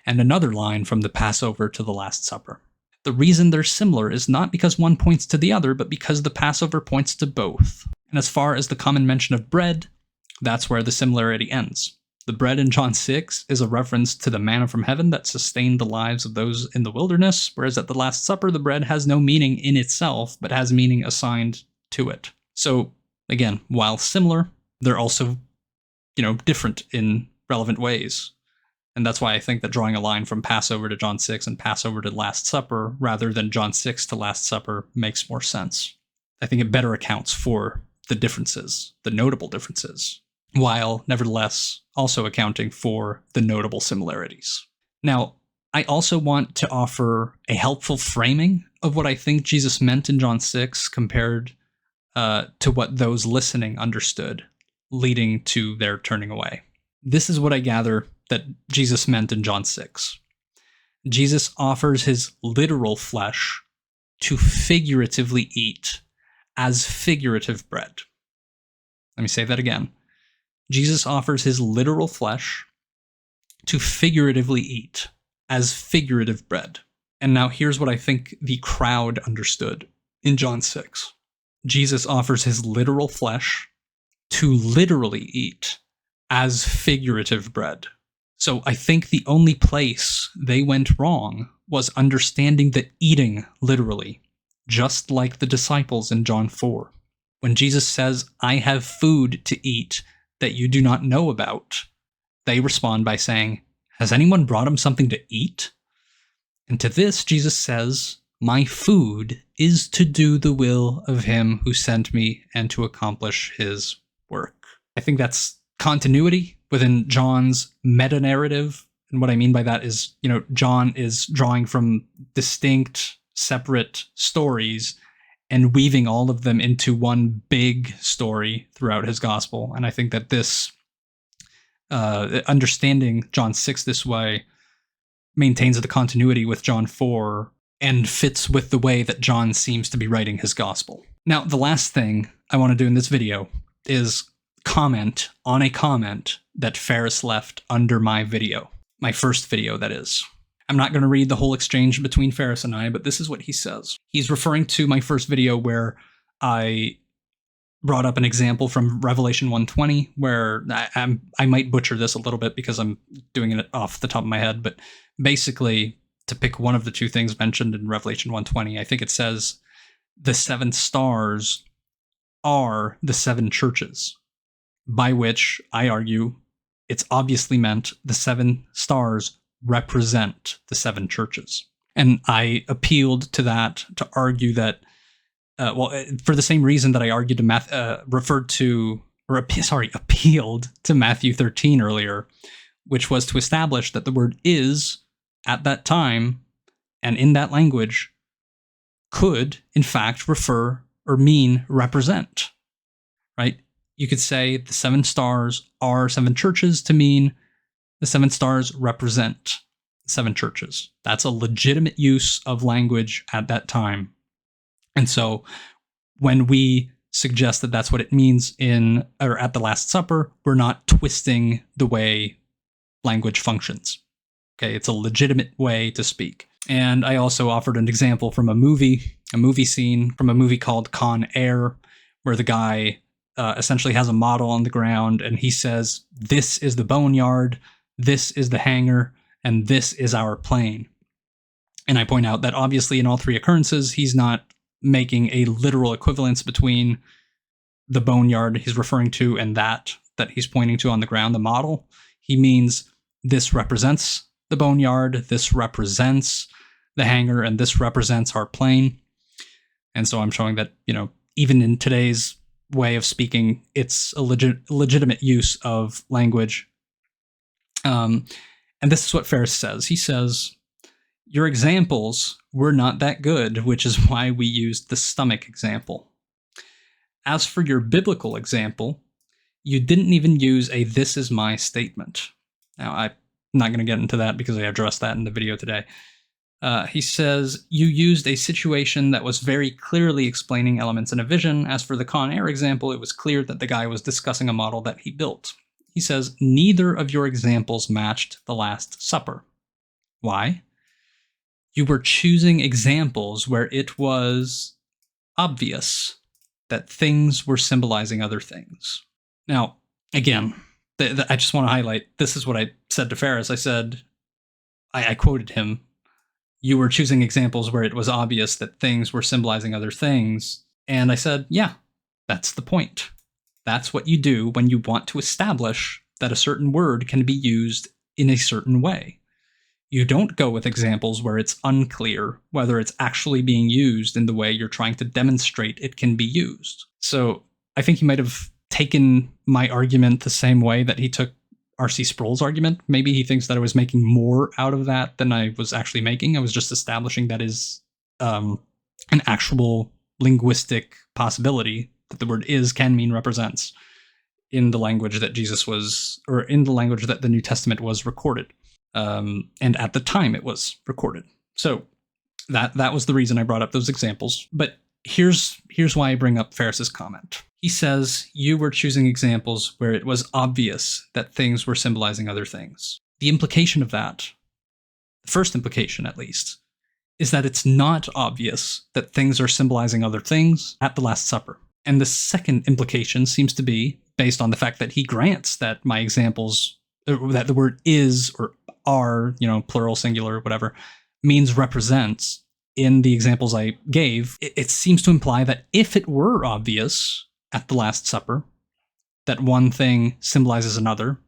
[SPEAKER 1] and another line from the Passover to the Last Supper. The reason they're similar is not because one points to the other, but because the Passover points to both. And as far as the common mention of bread, that's where the similarity ends. The bread in John 6 is a reference to the manna from heaven that sustained the lives of those in the wilderness, whereas at the Last Supper, the bread has no meaning in itself, but has meaning assigned to it. So, again, while similar, they're also, different in relevant ways. And that's why I think that drawing a line from Passover to John 6 and Passover to Last Supper, rather than John 6 to Last Supper, makes more sense. I think it better accounts for the differences, the notable differences, while nevertheless also accounting for the notable similarities. Now, I also want to offer a helpful framing of what I think Jesus meant in John 6 compared to what those listening understood, leading to their turning away. This is what I gather that Jesus meant in John 6. Jesus offers his literal flesh to figuratively eat as figurative bread. Let me say that again. Jesus offers his literal flesh to figuratively eat as figurative bread. And now here's what I think the crowd understood in John 6. Jesus offers his literal flesh to literally eat as figurative bread. So I think the only place they went wrong was understanding the eating literally, just like the disciples in John 4. When Jesus says, "I have food to eat that you do not know about," they respond by saying, "Has anyone brought him something to eat?" And to this, Jesus says, "My food is to do the will of him who sent me and to accomplish his work." I think that's continuity within John's meta-narrative. And what I mean by that is, John is drawing from distinct, separate stories and weaving all of them into one big story throughout his gospel. And I think that this, understanding John 6 this way, maintains the continuity with John 4 and fits with the way that John seems to be writing his gospel. Now, the last thing I want to do in this video is comment on a comment that Ferris left under my video. My first video, that is. I'm not going to read the whole exchange between Ferris and I, but this is what he says. He's referring to my first video where I brought up an example from Revelation 1:20, where I might butcher this a little bit because I'm doing it off the top of my head, but basically, to pick one of the two things mentioned in Revelation 1:20, I think it says the 7 stars are the 7 churches, by which I argue it's obviously meant the 7 stars represent the 7 churches. And I appealed to that to argue that, for the same reason that I argued to appealed to Matthew 13 earlier, which was to establish that the word "is" at that time and in that language could, in fact, refer or mean represent, right? You could say the 7 stars are 7 churches to mean the 7 stars represent 7 churches. That's a legitimate use of language at that time. And so when we suggest that that's what it means at the Last Supper, we're not twisting the way language functions. Okay, it's a legitimate way to speak. And I also offered an example from a movie scene from a movie called Con Air, where the guy essentially has a model on the ground and he says, "This is the boneyard, this is the hangar, and this is our plane." And I point out that obviously in all 3 occurrences, he's not making a literal equivalence between the boneyard he's referring to and that he's pointing to on the ground, the model. He means this represents the boneyard, this represents the hangar, and this represents our plane. And so I'm showing that, even in today's way of speaking. It's a legitimate use of language. And this is what Ferris says. He says, your examples were not that good, which is why we used the stomach example. As for your biblical example, you didn't even use a "this is my" statement. Now, I'm not going to get into that because I addressed that in the video today. He says, you used a situation that was very clearly explaining elements in a vision. As for the Con Air example, it was clear that the guy was discussing a model that he built. He says, neither of your examples matched the Last Supper. Why? You were choosing examples where it was obvious that things were symbolizing other things. Now, again, I just want to highlight, this is what I said to Ferris. I said, I quoted him, you were choosing examples where it was obvious that things were symbolizing other things. And I said, yeah, that's the point. That's what you do when you want to establish that a certain word can be used in a certain way. You don't go with examples where it's unclear whether it's actually being used in the way you're trying to demonstrate it can be used. So I think he might have taken my argument the same way that he took R.C. Sproul's argument. Maybe he thinks that I was making more out of that than I was actually making. I was just establishing that is an actual linguistic possibility that the word "is" can mean "represents" in the language that Jesus was, or in the language that the New Testament was recorded. And at the time it was recorded. So that was the reason I brought up those examples. But here's why I bring up Ferris's comment. He says, you were choosing examples where it was obvious that things were symbolizing other things. The implication of that, the first implication at least, is that it's not obvious that things are symbolizing other things at the Last Supper. And the second implication seems to be based on the fact that he grants that my examples, that the word "is" or "are," plural, singular, whatever, means "represents" in the examples I gave. It seems to imply that if it were obvious at the Last Supper that one thing symbolizes another,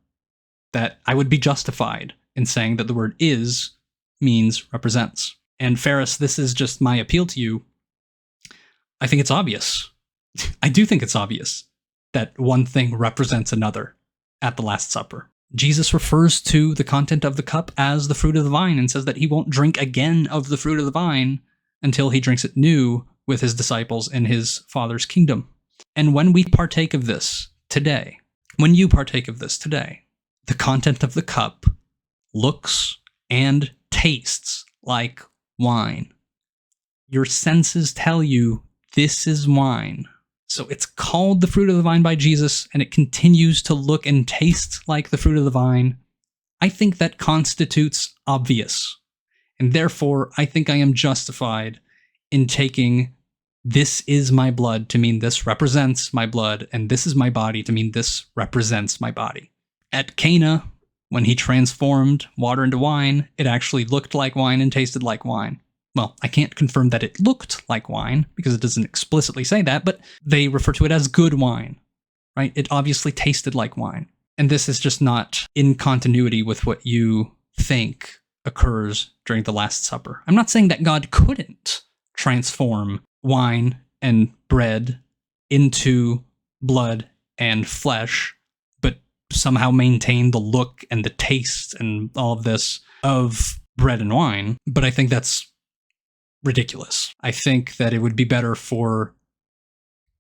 [SPEAKER 1] that I would be justified in saying that the word "is" means "represents." And Ferris, this is just my appeal to you. I think it's obvious. I do think it's obvious that one thing represents another at the Last Supper. Jesus refers to the content of the cup as the fruit of the vine and says that he won't drink again of the fruit of the vine until he drinks it new with his disciples in his Father's kingdom. And when we partake of this today, when you partake of this today, the content of the cup looks and tastes like wine. Your senses tell you this is wine. So it's called the fruit of the vine by Jesus, and it continues to look and taste like the fruit of the vine. I think that constitutes obvious. And therefore, I think I am justified in taking "this is my blood" to mean this represents my blood, and "this is my body" to mean this represents my body. At Cana, when he transformed water into wine, it actually looked like wine and tasted like wine. Well, I can't confirm that it looked like wine because it doesn't explicitly say that, but they refer to it as good wine, right? It obviously tasted like wine. And this is just not in continuity with what you think occurs during the Last Supper. I'm not saying that God couldn't transform wine and bread into blood and flesh, but somehow maintain the look and the taste and all of this of bread and wine. But I think that's ridiculous. I think that it would be better for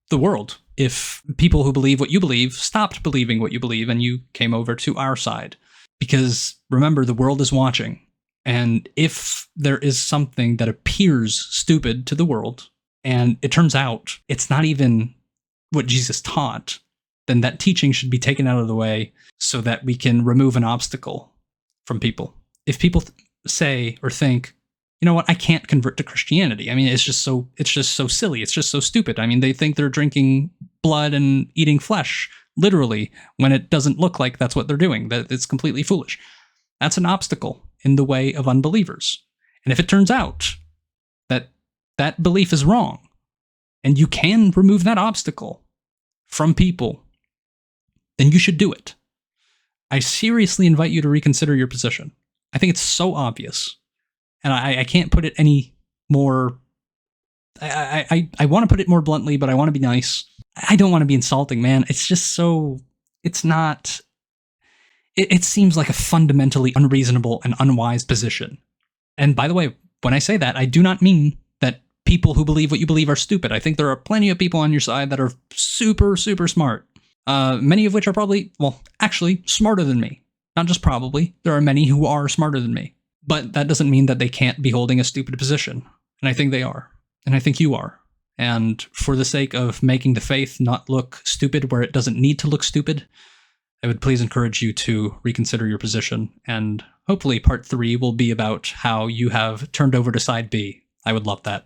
[SPEAKER 1] the world if people who believe what you believe stopped believing what you believe and you came over to our side. Because remember, the world is watching. And if there is something that appears stupid to the world, and it turns out it's not even what Jesus taught, then that teaching should be taken out of the way so that we can remove an obstacle from people. If people say or think, you know what, I can't convert to Christianity. I mean, it's just so silly. It's just so stupid. I mean, they think they're drinking blood and eating flesh, literally, when it doesn't look like that's what they're doing. That it's completely foolish. That's an obstacle in the way of unbelievers. And if it turns out that that belief is wrong, and you can remove that obstacle from people, then you should do it. I seriously invite you to reconsider your position. I think it's so obvious. And I can't put it any more I want to put it more bluntly, but I want to be nice. I don't want to be insulting, man. It's just so, it's not, it seems like a fundamentally unreasonable and unwise position. And by the way, when I say that, I do not mean that people who believe what you believe are stupid. I think there are plenty of people on your side that are super, super smart. Many of which are probably, well, actually smarter than me. Not just probably. There are many who are smarter than me. But that doesn't mean that they can't be holding a stupid position. And I think they are. And I think you are. And for the sake of making the faith not look stupid where it doesn't need to look stupid, I would please encourage you to reconsider your position. And hopefully part 3 will be about how you have turned over to side B. I would love that.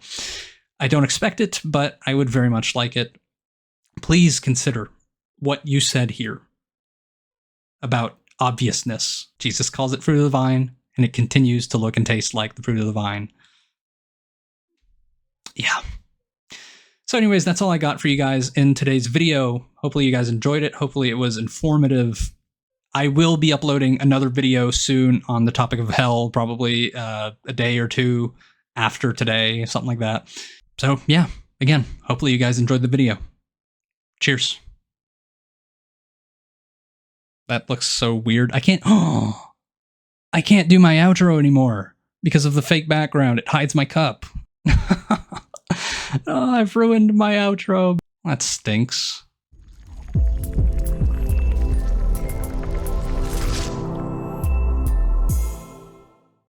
[SPEAKER 1] I don't expect it, but I would very much like it. Please consider what you said here about obviousness. Jesus calls it fruit of the vine, and it continues to look and taste like the fruit of the vine. Yeah. So anyways, that's all I got for you guys in today's video. Hopefully you guys enjoyed it. Hopefully it was informative. I will be uploading another video soon on the topic of hell, probably a day or two after today, something like that. So yeah, again, hopefully you guys enjoyed the video. Cheers. That looks so weird. I can't do my outro anymore because of the fake background. It hides my cup. Oh, I've ruined my outro. That stinks.